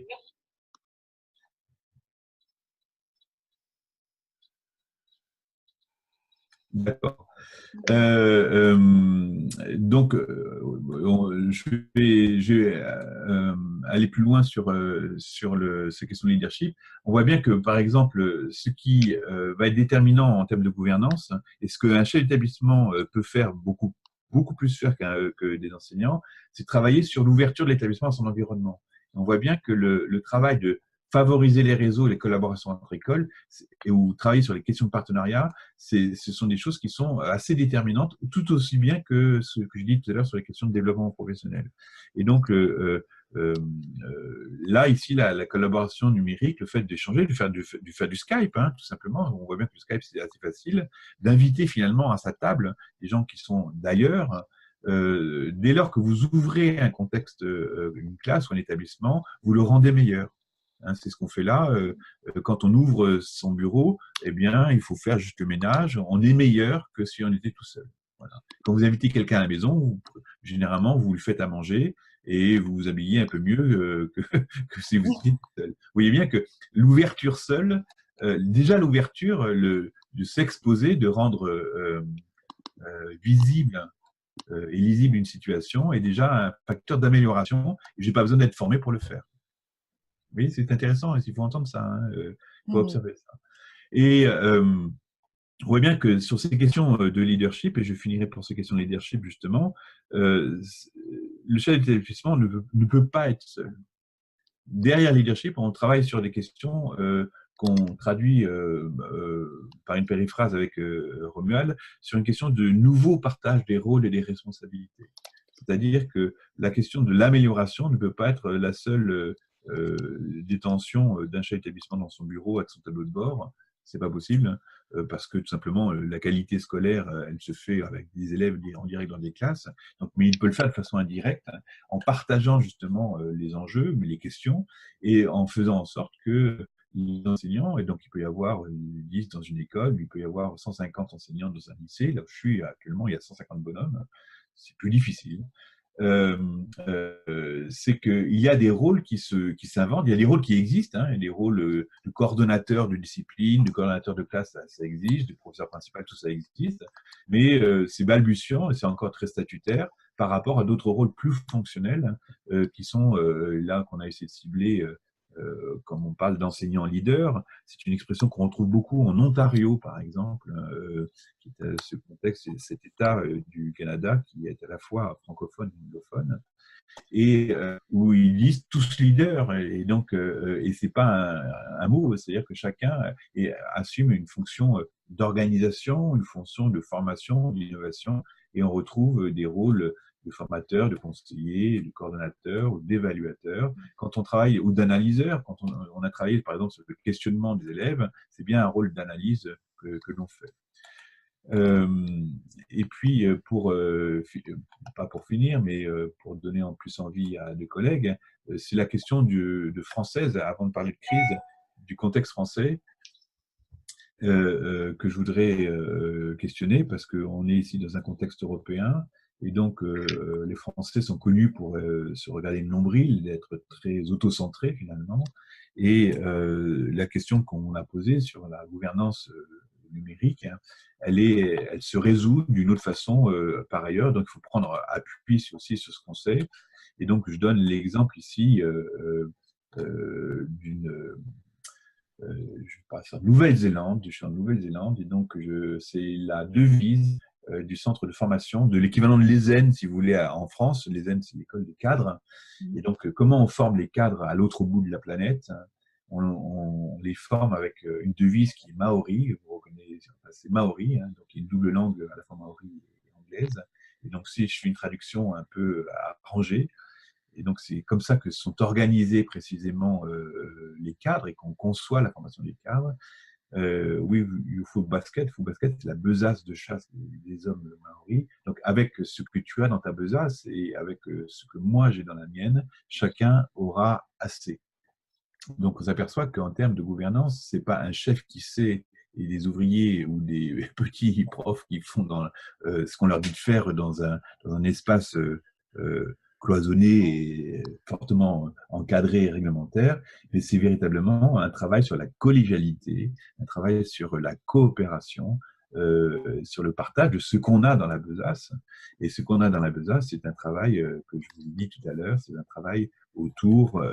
D'accord. Donc, je vais aller plus loin sur ces questions de leadership. On voit bien que, par exemple, ce qui va être déterminant en termes de gouvernance, et ce qu'un chef d'établissement peut faire beaucoup plus faire que des enseignants, c'est travailler sur l'ouverture de l'établissement à son environnement. On voit bien que le travail de favoriser les réseaux, les collaborations entre écoles, ou travailler sur les questions de partenariat, ce sont des choses qui sont assez déterminantes, tout aussi bien que ce que je dis tout à l'heure sur les questions de développement professionnel. Et donc, là, ici, la collaboration numérique, le fait d'échanger, de faire du Skype, hein, tout simplement, on voit bien que le Skype, c'est assez facile, d'inviter finalement à sa table des gens qui sont d'ailleurs. Dès lors que vous ouvrez un contexte, une classe ou un établissement, vous le rendez meilleur. Hein, c'est ce qu'on fait là. Quand on ouvre son bureau, eh bien, il faut faire juste le ménage. On est meilleur que si on était tout seul. Voilà. Quand vous invitez quelqu'un à la maison, généralement, vous le faites à manger et vous vous habillez un peu mieux que si vous étiez tout seul. Vous voyez bien que l'ouverture seule, déjà l'ouverture, de s'exposer, de rendre visible et lisible une situation est déjà un facteur d'amélioration. Je n'ai pas besoin d'être formé pour le faire. Oui, c'est intéressant, il faut entendre ça, hein, il faut observer ça. Et on voit bien que sur ces questions de leadership, et je finirai pour ces questions de leadership justement, le chef d'établissement ne peut pas être seul. Derrière le leadership, on travaille sur des questions qu'on traduit par une périphrase avec Romuald, sur une question de nouveau partage des rôles et des responsabilités. C'est-à-dire que la question de l'amélioration ne peut pas être la seule détention d'un chef d'établissement dans son bureau avec son tableau de bord, c'est pas possible. parce que tout simplement la qualité scolaire, elle se fait avec des élèves en direct dans des classes. Donc, mais il peut le faire de façon indirecte, hein, en partageant justement les enjeux, mais les questions, et en faisant en sorte que les enseignants, et donc il peut y avoir 10 dans une école, il peut y avoir 150 enseignants dans un lycée. Là où je suis actuellement, il y a 150 bonhommes. C'est plus difficile. C'est qu'il y a des rôles qui s'inventent, il y a des rôles qui existent, hein, il y a des rôles de coordonnateur de discipline, de coordonnateur de classe, ça existe, de professeur principal, tout ça existe, mais c'est balbutiant et c'est encore très statutaire par rapport à d'autres rôles plus fonctionnels qui sont là qu'on a essayé de cibler. Comme on parle d'enseignants leaders, c'est une expression qu'on retrouve beaucoup en Ontario, par exemple, qui est ce contexte, cet État du Canada qui est à la fois francophone et anglophone, et où ils disent tous leaders, et donc et c'est pas un mot, c'est-à-dire que chacun assume une fonction d'organisation, une fonction de formation, d'innovation, et on retrouve des rôles de formateur, de conseiller, de coordonnateur ou d'évaluateur. Quand on travaille, ou d'analyseur, quand on a travaillé par exemple sur le questionnement des élèves, c'est bien un rôle d'analyse que l'on fait. Et puis, pas pour finir, mais pour donner en plus envie à des collègues, c'est la question de française, avant de parler de crise, du contexte français, que je voudrais questionner, parce qu'on est ici dans un contexte européen, et donc les Français sont connus pour se regarder le nombril, d'être très autocentrés finalement, et la question qu'on a posée sur la gouvernance numérique, hein, elle se résout d'une autre façon par ailleurs, donc il faut prendre appui aussi sur ce qu'on sait, et donc je donne l'exemple ici d'une je passe en Nouvelle-Zélande, je suis en Nouvelle-Zélande, et donc c'est la devise du centre de formation, de l'équivalent de l'ESN, si vous voulez, en France. L'ESN, c'est l'école des cadres. Et donc, comment on forme les cadres à l'autre bout de la planète? On les forme avec une devise qui est maori, vous reconnaissez, enfin, c'est maori, hein, donc il y a une double langue à la fois maori et anglaise. Et donc, si je fais une traduction un peu arrangée, et donc, c'est comme ça que sont organisés précisément les cadres et qu'on conçoit la formation des cadres. Oui, il faut basket. C'est la besace de chasse des hommes maoris. Donc, avec ce que tu as dans ta besace et avec ce que moi j'ai dans la mienne, chacun aura assez. Donc, on s'aperçoit qu'en termes de gouvernance, c'est pas un chef qui sait et des ouvriers ou des petits profs qui font ce qu'on leur dit de faire dans un espace cloisonné et fortement encadré et réglementaire, mais c'est véritablement un travail sur la collégialité, un travail sur la coopération, sur le partage de ce qu'on a dans la besace. Et ce qu'on a dans la besace, c'est un travail que je vous ai dit tout à l'heure, c'est un travail autour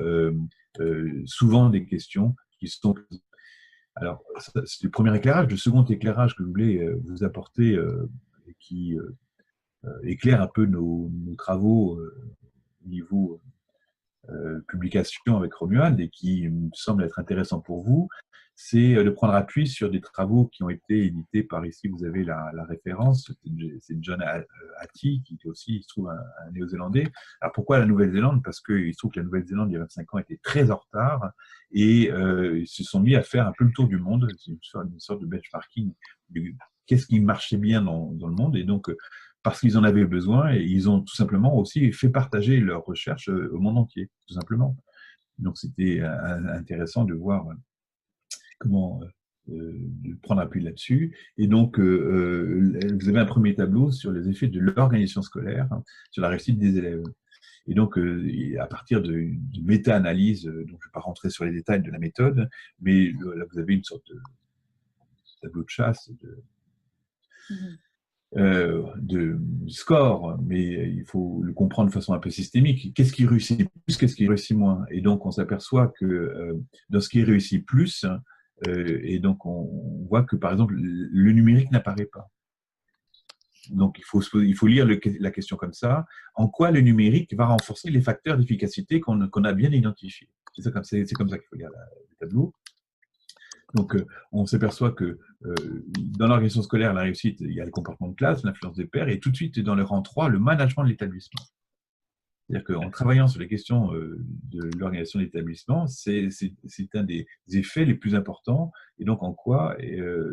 souvent des questions qui sont... Alors, c'est le premier éclairage. Le second éclairage que je voulais vous apporter, qui éclaire un peu nos travaux au niveau publication avec Romuald et qui me semble être intéressant pour vous, c'est de prendre appui sur des travaux qui ont été édités par, ici vous avez la référence, c'est John Hattie, qui est aussi, il se trouve, un néo-zélandais. Alors pourquoi la Nouvelle-Zélande? Parce qu'il se trouve que la Nouvelle-Zélande, il y a 25 ans, était très en retard et ils se sont mis à faire un peu le tour du monde, c'est une sorte de benchmarking de qu'est-ce qui marchait bien dans le monde, et donc parce qu'ils en avaient besoin, et ils ont tout simplement aussi fait partager leurs recherches au monde entier, tout simplement. Donc c'était intéressant de voir comment de prendre appui là-dessus. Et donc, vous avez un premier tableau sur les effets de l'organisation scolaire, hein, sur la réussite des élèves. Et donc, à partir de méta-analyse, donc je ne vais pas rentrer sur les détails de la méthode, mais là, vous avez une sorte de tableau de chasse, de score, mais il faut le comprendre de façon un peu systémique. Qu'est-ce qui réussit plus, qu'est-ce qui réussit moins? Et donc, on s'aperçoit que dans ce qui réussit plus, et donc on voit que, par exemple, le numérique n'apparaît pas. Donc, il faut lire la question comme ça. En quoi le numérique va renforcer les facteurs d'efficacité qu'on a bien identifiés? C'est comme ça qu'il faut lire le tableau. Donc, on s'aperçoit que dans l'organisation scolaire, la réussite, il y a le comportement de classe, l'influence des pairs, et tout de suite, dans le rang 3, le management de l'établissement. C'est-à-dire qu'en travaillant sur les questions de l'organisation de l'établissement, c'est un des effets les plus importants. Et donc, en quoi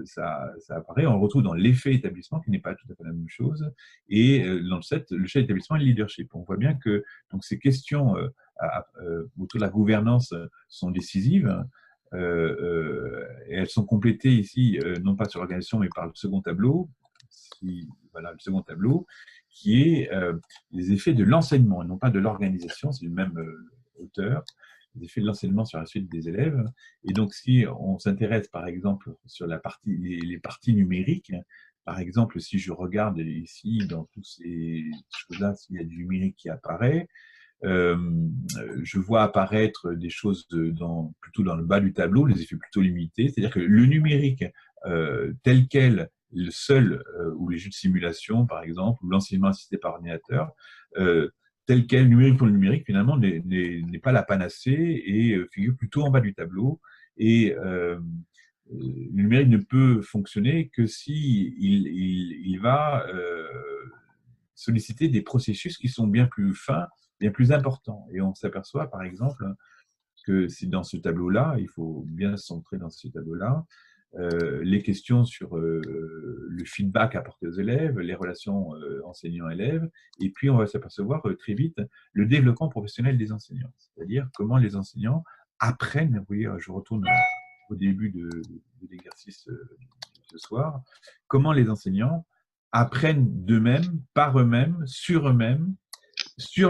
ça apparaît? On le retrouve dans l'effet établissement, qui n'est pas tout à fait la même chose, et dans le chef d'établissement et le leadership. On voit bien que donc, ces questions autour de la gouvernance sont décisives. Et elles sont complétées ici, non pas sur l'organisation, mais par le second tableau. Voilà, le second tableau, qui est les effets de l'enseignement, et non pas de l'organisation, c'est le même auteur, les effets de l'enseignement sur la suite des élèves. Et donc, si on s'intéresse, par exemple, sur les parties numériques, par exemple, si je regarde ici, dans toutes ces choses-là, s'il y a du numérique qui apparaît, je vois apparaître des choses plutôt dans le bas du tableau, les effets plutôt limités, c'est-à-dire que le numérique tel quel, le seul, ou les jeux de simulation, par exemple, ou l'enseignement assisté par ordinateur, tel quel, numérique pour le numérique, finalement, n'est pas la panacée et figure plutôt en bas du tableau. Et le numérique ne peut fonctionner que si il va solliciter des processus qui sont bien plus fins, bien plus importants. Et on s'aperçoit, par exemple, que c'est dans ce tableau-là, il faut bien se centrer dans ce tableau-là, les questions sur le feedback apporté aux élèves, les relations enseignants-élèves, et puis on va s'apercevoir très vite le développement professionnel des enseignants, c'est-à-dire comment les enseignants apprennent, vous voyez, je retourne au début de l'exercice de ce soir, comment les enseignants apprennent d'eux-mêmes, par eux-mêmes, sur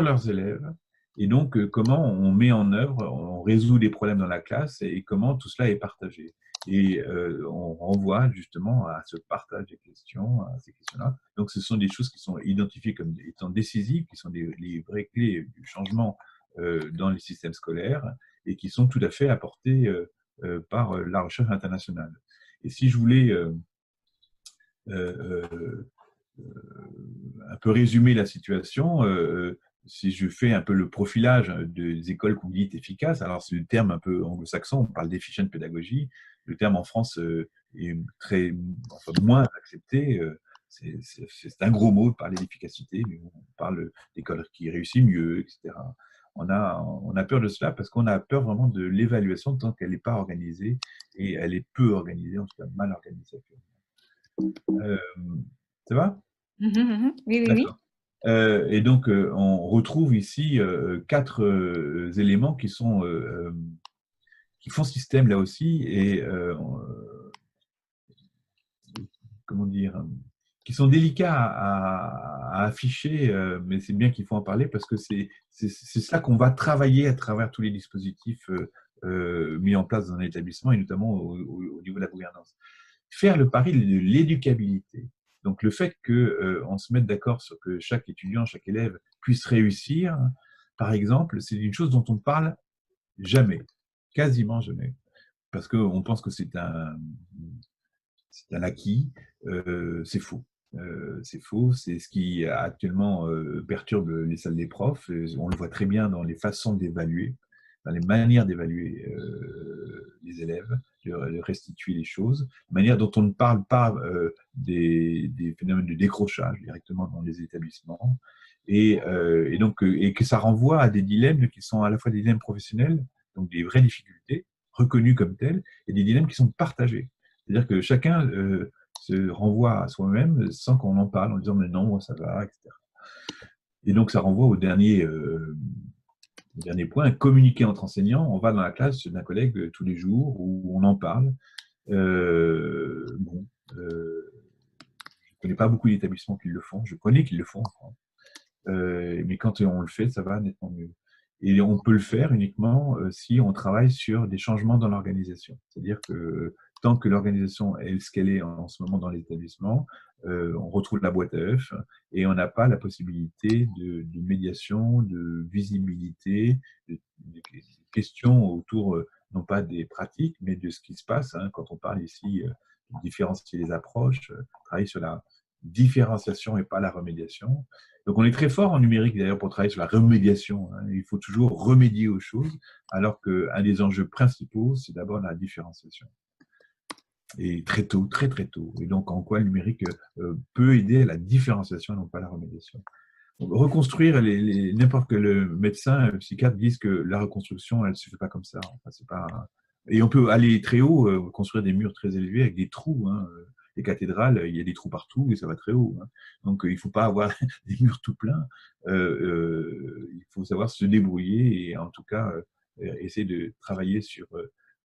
leurs élèves, et donc comment on met en œuvre, on résout des problèmes dans la classe et comment tout cela est partagé. Et on renvoie justement à ce partage des questions, à ces questions-là. Donc ce sont des choses qui sont identifiées comme étant décisives, qui sont les vraies clés du changement dans les systèmes scolaires et qui sont tout à fait apportées par la recherche internationale. Et si je voulais un peu résumer la situation, si je fais un peu le profilage des écoles cognites efficaces, alors c'est le terme un peu anglo-saxon, on parle d'efficient pédagogie, le terme en France est moins accepté, c'est un gros mot de parler d'efficacité, mais on parle d'écoles qui réussissent mieux, etc. On a peur de cela parce qu'on a peur vraiment de l'évaluation tant qu'elle n'est pas organisée, et elle est peu organisée, en tout cas mal organisée. Ça va? Oui, oui, oui. Et donc, on retrouve ici 4 éléments qui font système là aussi, et comment dire, qui sont délicats à afficher, mais c'est bien qu'il faut en parler parce que c'est ça qu'on va travailler à travers tous les dispositifs mis en place dans un établissement, et notamment au niveau de la gouvernance. Faire le pari de l'éducabilité. Donc, le fait qu'on se mette d'accord sur que chaque étudiant, chaque élève puisse réussir, par exemple, c'est une chose dont on ne parle jamais, quasiment jamais, parce qu'on pense que c'est un acquis. C'est faux. C'est faux, c'est ce qui actuellement perturbe les salles des profs. On le voit très bien dans les façons d'évaluer, dans les manières d'évaluer les élèves, de restituer les choses, manière dont on ne parle pas des phénomènes de décrochage directement dans les établissements, et que ça renvoie à des dilemmes qui sont à la fois des dilemmes professionnels, donc des vraies difficultés reconnues comme telles, et des dilemmes qui sont partagés. C'est-à-dire que chacun se renvoie à soi-même sans qu'on en parle, en disant mais non, moi ça va, etc. Et donc ça renvoie au dernier point, communiquer entre enseignants. On va dans la classe d'un collègue tous les jours où on en parle. Je ne connais pas beaucoup d'établissements qui le font. Je connais qu'ils le font, mais quand on le fait, ça va nettement mieux. Et on peut le faire uniquement si on travaille sur des changements dans l'organisation. C'est-à-dire que tant que l'organisation est ce qu'elle est en ce moment dans l'établissement, on retrouve la boîte à œufs et on n'a pas la possibilité de médiation, de visibilité, de questions autour, non pas des pratiques, mais de ce qui se passe. Quand on parle ici de différencier les approches, travailler sur la différenciation et pas la remédiation. Donc on est très fort en numérique d'ailleurs pour travailler sur la remédiation. Il faut toujours remédier aux choses, alors qu'un des enjeux principaux, c'est d'abord la différenciation. Et très tôt, très tôt. Et donc en quoi le numérique peut aider à la différenciation et non pas à la remédiation. reconstruire, n'importe quel médecin, psychiatre disent que la reconstruction, elle ne se fait pas comme ça. Enfin, c'est pas... Et on peut aller très haut, construire des murs très élevés avec des trous. Hein. Les cathédrales, il y a des trous partout et ça va très haut. Hein. Donc, il ne faut pas avoir des murs tout pleins. Il faut savoir se débrouiller et en tout cas, essayer de travailler sur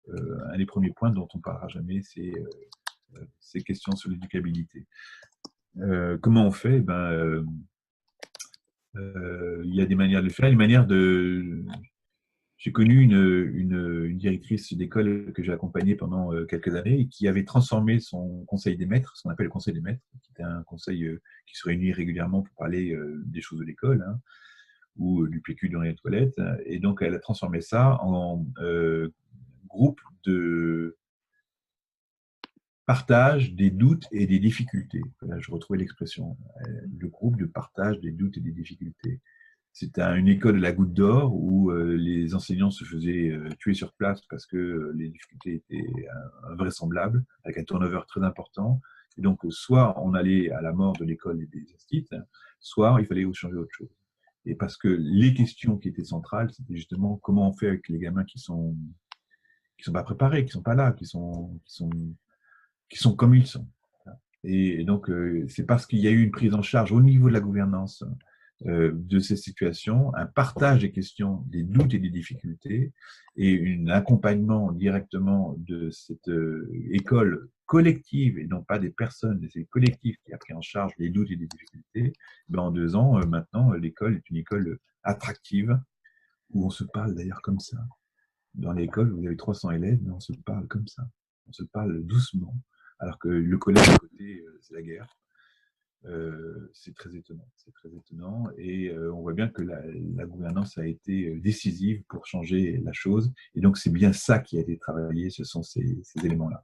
un des premiers points dont on ne parlera jamais, c'est ces questions sur l'éducabilité. Comment on fait? Il y a des manières de le faire, une manière de... J'ai connu une directrice d'école que j'ai accompagnée pendant quelques années et qui avait transformé son conseil des maîtres, ce qu'on appelle le conseil des maîtres, qui était un conseil qui se réunit régulièrement pour parler des choses de l'école, hein, ou du PQ dans les toilettes. Et donc, elle a transformé ça en groupe de partage des doutes et des difficultés. Là, je retrouvais l'expression, le groupe de partage des doutes et des difficultés. C'était une école de la Goutte d'Or où les enseignants se faisaient tuer sur place parce que les difficultés étaient invraisemblables, avec un turnover très important. Et donc, soit on allait à la mort de l'école et des instituts, soit il fallait changer autre chose. Et parce que les questions qui étaient centrales, c'était justement comment on fait avec les gamins qui sont pas préparés, qui sont pas là, qui sont comme ils sont. Et donc, c'est parce qu'il y a eu une prise en charge au niveau de la gouvernance de ces situations, un partage des questions, des doutes et des difficultés, et un accompagnement directement de cette école collective, et non pas des personnes, mais c'est le collectif qui a pris en charge les doutes et les difficultés. En 2 ans, maintenant, l'école est une école attractive, où on se parle d'ailleurs comme ça. Dans l'école, vous avez 300 élèves, mais on se parle comme ça. On se parle doucement, alors que le collège à côté, c'est la guerre. C'est très étonnant. C'est très étonnant. Et on voit bien que la gouvernance a été décisive pour changer la chose. Et donc, c'est bien ça qui a été travaillé, ce sont ces éléments-là.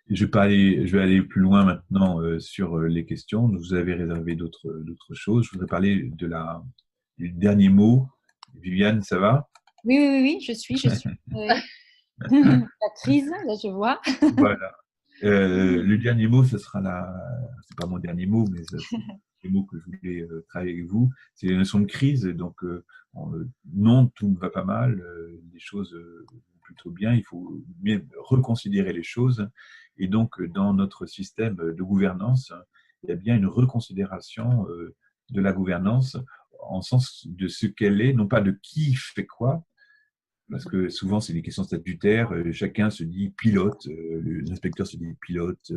Je vais aller plus loin maintenant sur les questions. Vous avez réservé d'autres choses. Je voudrais parler du dernier mot. Viviane, ça va? Oui, je suis. La crise, là, je vois. Voilà. Le dernier mot, ce sera c'est pas mon dernier mot, mais c'est les mots que je voulais travailler avec vous. C'est la notion de crise. Donc, non, tout ne va pas mal. Les choses vont plutôt bien. Il faut bien reconsidérer les choses. Et donc, dans notre système de gouvernance, il y a bien une reconsidération de la gouvernance en sens de ce qu'elle est, non pas de qui fait quoi, parce que souvent, c'est des questions statutaires. Chacun se dit pilote, l'inspecteur se dit pilote,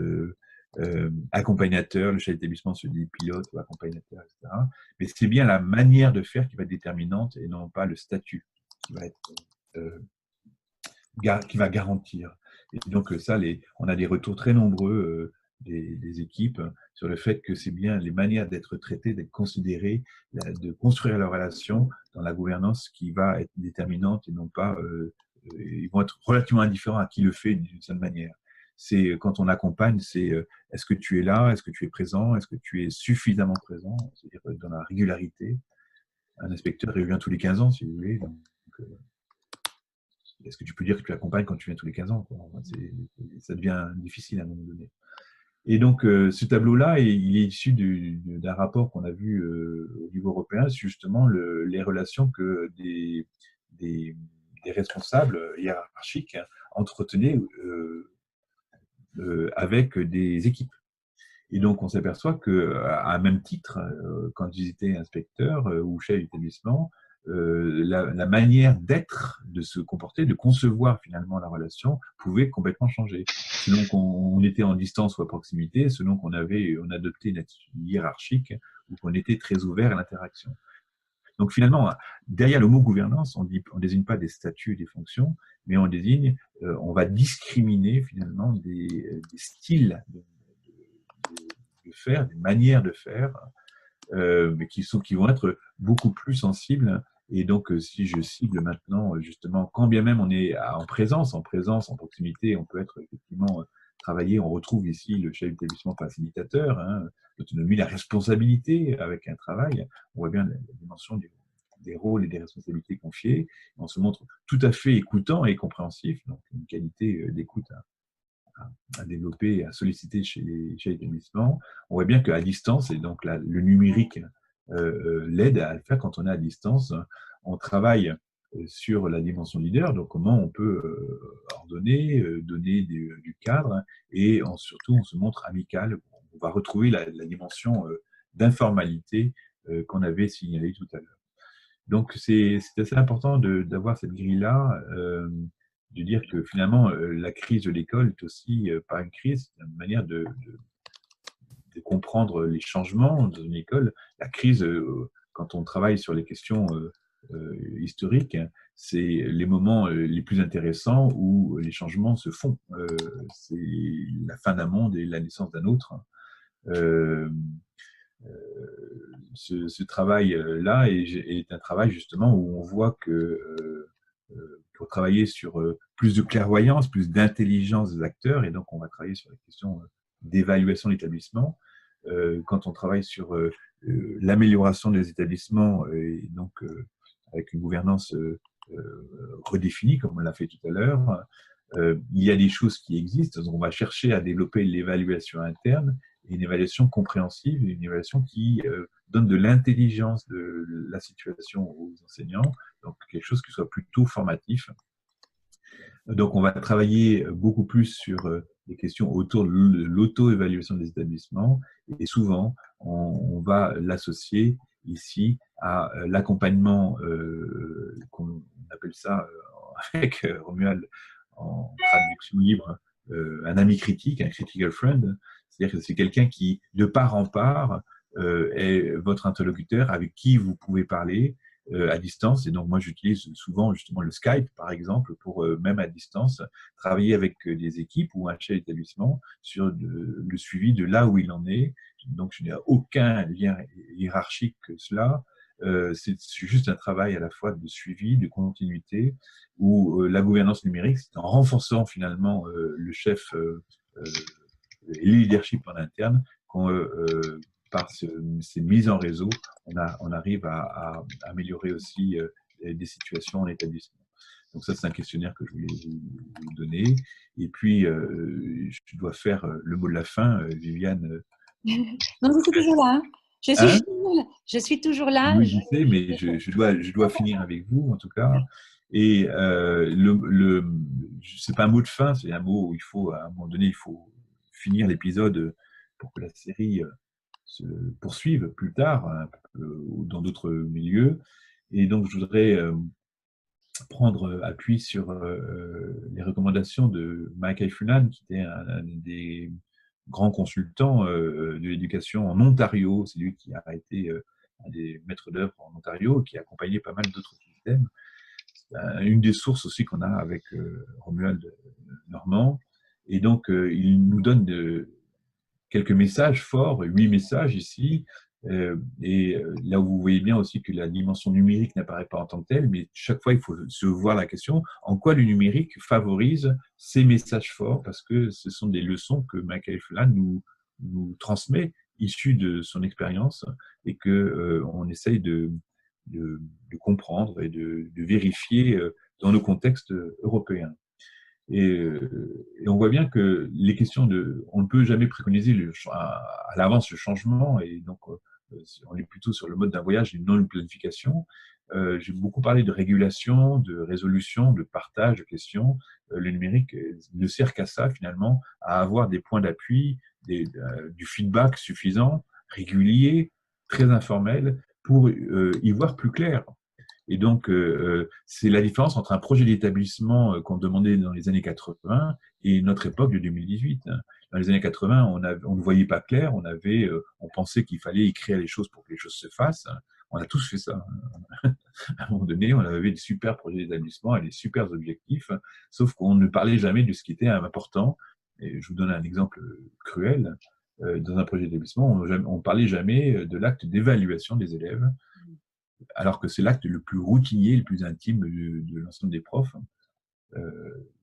accompagnateur, le chef d'établissement se dit pilote ou accompagnateur, etc. Mais c'est bien la manière de faire qui va être déterminante et non pas le statut qui va qui va garantir. Et donc, ça, on a des retours très nombreux des équipes sur le fait que c'est bien les manières d'être traités, d'être considérés, de construire la relation dans la gouvernance qui va être déterminante et non pas, ils vont être relativement indifférents à qui le fait d'une certaine manière. C'est quand on accompagne, c'est est-ce que tu es là, est-ce que tu es présent, est-ce que tu es suffisamment présent, c'est-à-dire dans la régularité. Un inspecteur revient tous les 15 ans, si vous voulez. Donc, est-ce que tu peux dire que tu accompagnes quand tu viens tous les 15 ans? Ça devient difficile à un moment donné. Et donc, ce tableau-là, il est issu d'un rapport qu'on a vu au niveau européen sur justement les relations que des responsables hiérarchiques entretenaient avec des équipes. Et donc, on s'aperçoit qu'à même titre, quand ils étaient inspecteurs ou chefs d'établissement, la manière d'être, de se comporter, de concevoir finalement la relation pouvait complètement changer. Selon qu'on était en distance ou à proximité, selon qu'on adoptait une attitude hiérarchique ou qu'on était très ouvert à l'interaction. Donc finalement, derrière le mot gouvernance, on désigne pas des statuts et des fonctions, mais on va discriminer finalement des styles de faire, des manières de faire, mais qui vont être beaucoup plus sensibles. Et donc, si je cible maintenant, justement, quand bien même on est en présence, en proximité, on peut être effectivement travaillé. On retrouve ici le chef d'établissement facilitateur, hein, l'autonomie, la responsabilité avec un travail. On voit bien la dimension des rôles et des responsabilités confiées. On se montre tout à fait écoutant et compréhensif, donc une qualité d'écoute à développer, à solliciter chez les établissements. On voit bien qu'à distance, et donc le numérique l'aide à le faire quand on est à distance. On travaille sur la dimension leader, donc comment on peut ordonner, donner du cadre, et surtout on se montre amical. On va retrouver la dimension d'informalité qu'on avait signalée tout à l'heure. Donc c'est assez important d'avoir cette grille-là, de dire que finalement la crise de l'école est aussi pas une crise, c'est une manière de comprendre les changements dans une école. La crise, quand on travaille sur les questions historiques, c'est les moments les plus intéressants où les changements se font. C'est la fin d'un monde et la naissance d'un autre. Ce travail-là est un travail justement où on voit que pour travailler sur plus de clairvoyance, plus d'intelligence des acteurs, et donc on va travailler sur la question d'évaluation de l'établissement. Quand on travaille sur l'amélioration des établissements, et donc avec une gouvernance redéfinie, comme on l'a fait tout à l'heure, il y a des choses qui existent. Donc on va chercher à développer l'évaluation interne, et une évaluation compréhensive, une évaluation qui donne de l'intelligence de la situation aux enseignants, donc quelque chose qui soit plutôt formatif. Donc on va travailler beaucoup plus sur des questions autour de l'auto-évaluation des établissements, et souvent on va l'associer ici à l'accompagnement, qu'on appelle ça avec Romuald en traduction libre, un ami critique, un critical friend. C'est-à-dire que c'est quelqu'un qui, de part en part, est votre interlocuteur avec qui vous pouvez parler à distance. Et donc, moi, j'utilise souvent justement le Skype, par exemple, pour, même à distance, travailler avec des équipes ou un chef d'établissement sur le suivi de là où il en est. Donc, je n'ai aucun lien hiérarchique que cela. C'est juste un travail à la fois de suivi, de continuité, où la gouvernance numérique, c'est en renforçant finalement le chef et le leadership en interne, par ces mises en réseau, on arrive à améliorer aussi des situations en établissement. Donc ça, c'est un questionnaire que je voulais vous donner. Et puis, je dois faire le mot de la fin, Viviane. Non, je suis toujours là. Hein? Je suis toujours là. Oui, je sais, mais je dois finir avec vous, en tout cas. Et c'est pas un mot de fin, c'est un mot où il faut, à un moment donné, il faut finir l'épisode pour que la série se poursuive plus tard, dans d'autres milieux. Et donc, je voudrais prendre appui sur les recommandations de Michael Funan, qui était un des grands consultants de l'éducation en Ontario. C'est lui qui a été un des maîtres d'œuvre en Ontario, qui a accompagné pas mal d'autres systèmes. Une des sources aussi qu'on a avec Romuald Normand. Et donc, il nous donne quelques messages forts, 8 messages ici, et là où vous voyez bien aussi que la dimension numérique n'apparaît pas en tant que telle, mais chaque fois il faut se voir la question, en quoi le numérique favorise ces messages forts, parce que ce sont des leçons que Michael Fulan nous transmet, issues de son expérience, et qu'on essaye de comprendre et de vérifier dans nos contextes européens. Et on voit bien que les questions on ne peut jamais préconiser à l'avance le changement, et donc on est plutôt sur le mode d'un voyage et non une planification. J'ai beaucoup parlé de régulation, de résolution, de partage de questions. Le numérique ne sert qu'à ça finalement, à avoir des points d'appui, du feedback suffisant, régulier, très informel, pour y voir plus clair. Et donc, c'est la différence entre un projet d'établissement qu'on demandait dans les années 80 et notre époque de 2018. Dans les années 80, on ne voyait pas clair, on pensait qu'il fallait écrire les choses pour que les choses se fassent. On a tous fait ça. À un moment donné, on avait des super projets d'établissement et des super objectifs, sauf qu'on ne parlait jamais de ce qui était important. Et je vous donne un exemple cruel. Dans un projet d'établissement, on ne parlait jamais de l'acte d'évaluation des élèves, alors que c'est l'acte le plus routinier, le plus intime de l'ensemble des profs.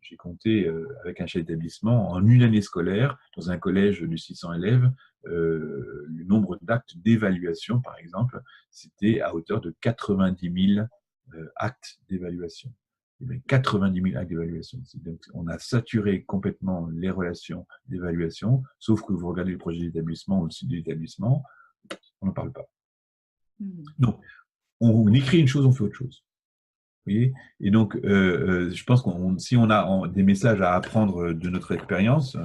J'ai compté avec un chef d'établissement, en une année scolaire, dans un collège de 600 élèves, le nombre d'actes d'évaluation, par exemple, c'était à hauteur de 90 000 actes d'évaluation. 90 000 actes d'évaluation. Donc, on a saturé complètement les relations d'évaluation, sauf que vous regardez le projet d'établissement ou le site de l'établissement, on n'en parle pas. Donc, on écrit une chose, on fait autre chose. Vous voyez? Et donc, je pense que si on a des messages à apprendre de notre expérience,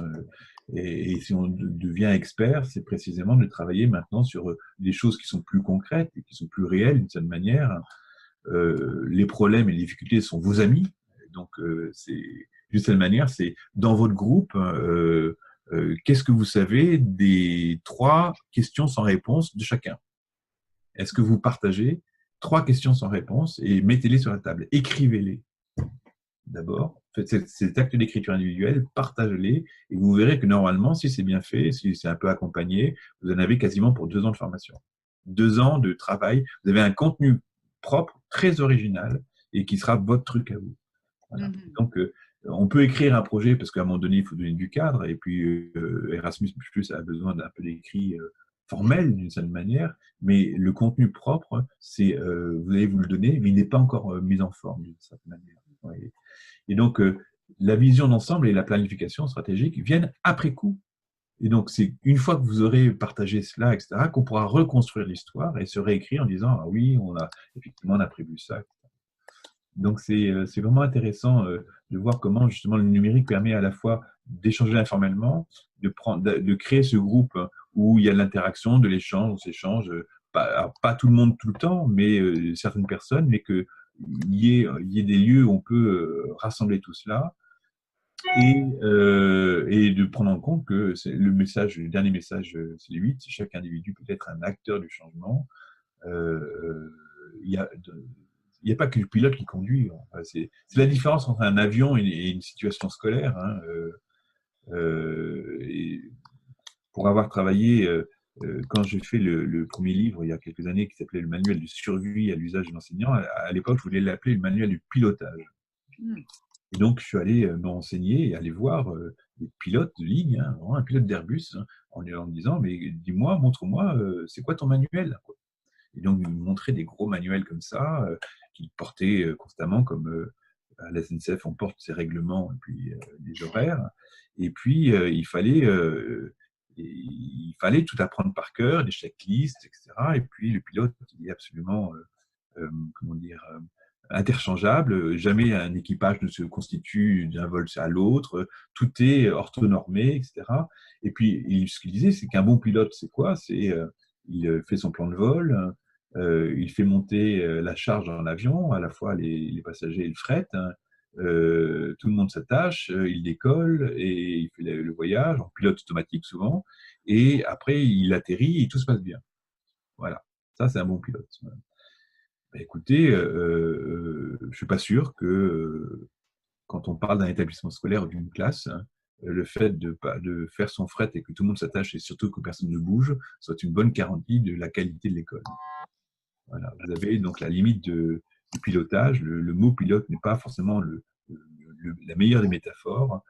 et si on devient expert, c'est précisément de travailler maintenant sur des choses qui sont plus concrètes et qui sont plus réelles d'une certaine manière. Les problèmes et les difficultés sont vos amis. Donc, c'est d'une certaine manière, c'est dans votre groupe, qu'est-ce que vous savez des 3 questions sans réponse de chacun? Est-ce que vous partagez 3 questions sans réponse et mettez-les sur la table? Écrivez-les d'abord. Faites cet acte d'écriture individuelle, partagez-les et vous verrez que normalement, si c'est bien fait, si c'est un peu accompagné, vous en avez quasiment pour 2 ans de formation. 2 ans de travail. Vous avez un contenu propre, très original et qui sera votre truc à vous. Voilà. Donc, on peut écrire un projet parce qu'à un moment donné, il faut donner du cadre. Et puis, Erasmus+ a besoin d'un peu d'écrit formel d'une certaine manière. Mais le contenu propre, c'est vous allez vous le donner, mais il n'est pas encore mis en forme d'une certaine manière. Ouais. Et donc, la vision d'ensemble et la planification stratégique viennent après coup. Et donc, c'est une fois que vous aurez partagé cela, etc., qu'on pourra reconstruire l'histoire et se réécrire en disant « Ah oui, effectivement, on a prévu ça. » Donc, c'est vraiment intéressant de voir comment, justement, le numérique permet à la fois d'échanger informellement, de créer ce groupe où il y a de l'interaction, de l'échange, on s'échange, pas tout le monde tout le temps, mais certaines personnes, mais qu'il y ait des lieux où on peut rassembler tout cela et de prendre en compte que le dernier message, c'est le 8, chaque individu peut être un acteur du changement. Il n'y a pas que le pilote qui conduit. Enfin, c'est la différence entre un avion et une situation scolaire. Hein. Et pour avoir travaillé, quand j'ai fait le premier livre il y a quelques années qui s'appelait le manuel de survie à l'usage de l'enseignant, à l'époque, je voulais l'appeler le manuel du pilotage. Et donc, je suis allé m'enseigner et aller voir des pilotes de ligne, hein, un pilote d'Airbus, hein, en me disant, mais dis-moi, montre-moi, c'est quoi ton manuel? Et donc, ils me montraient des gros manuels comme ça, qu'ils portaient constamment, comme à la SNCF, on porte ses règlements et puis les horaires. Et puis, il fallait tout apprendre par cœur, des checklists, etc. Et puis, le pilote, il est absolument, comment dire, interchangeable. Jamais un équipage ne se constitue d'un vol à l'autre. Tout est orthonormé, etc. Et puis, ce qu'il disait, c'est qu'un bon pilote, c'est quoi? Il fait son plan de vol, il fait monter la charge dans l'avion, à la fois les passagers et le fret. Hein. Tout le monde s'attache, il décolle et il fait le voyage en pilote automatique souvent. Et après, il atterrit et tout se passe bien. Voilà, ça c'est un bon pilote. Bah, écoutez, je ne suis pas sûr que quand on parle d'un établissement scolaire ou d'une classe, hein, le fait de faire son fret et que tout le monde s'attache et surtout que personne ne bouge, soit une bonne garantie de la qualité de l'école. Voilà. Vous avez donc la limite du pilotage. Le mot pilote n'est pas forcément la meilleure des métaphores.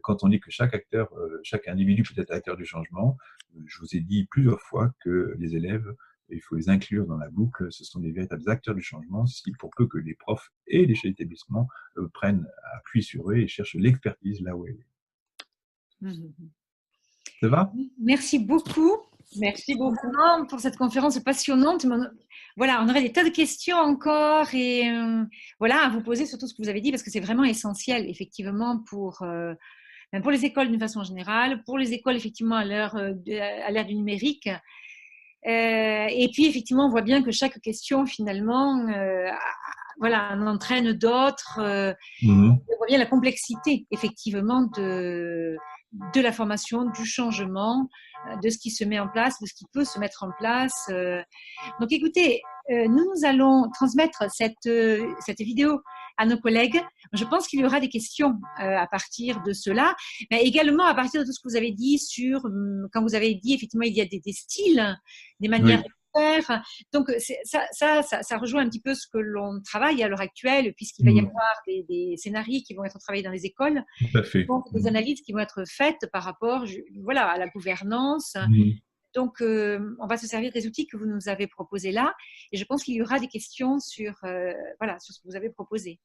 Quand on dit que chaque acteur, chaque individu peut être acteur du changement, je vous ai dit plusieurs fois que les élèves, il faut les inclure dans la boucle, ce sont des véritables acteurs du changement, pour peu que les profs et les chefs d'établissement prennent appui sur eux et cherchent l'expertise là où elle est. Ça va? Merci beaucoup. Merci beaucoup pour cette conférence passionnante. Voilà, on aurait des tas de questions encore et voilà, à vous poser sur tout ce que vous avez dit parce que c'est vraiment essentiel effectivement pour les écoles d'une façon générale, pour les écoles effectivement à l'ère du numérique. Et puis effectivement, on voit bien que chaque question finalement voilà, en entraîne d'autres. On voit bien la complexité effectivement de la formation, du changement, de ce qui se met en place, de ce qui peut se mettre en place. Donc écoutez, nous allons transmettre cette vidéo à nos collègues. Je pense qu'il y aura des questions à partir de cela, mais également à partir de tout ce que vous avez dit sur, quand vous avez dit effectivement il y a des styles, des manières de faire. Donc ça rejoint un petit peu ce que l'on travaille à l'heure actuelle, puisqu'il va y avoir des scénarios qui vont être travaillés dans les écoles, tout à fait. donc des analyses qui vont être faites par rapport voilà, à la gouvernance. Donc, on va se servir des outils que vous nous avez proposés là. Et je pense qu'il y aura des questions sur, voilà, sur ce que vous avez proposé.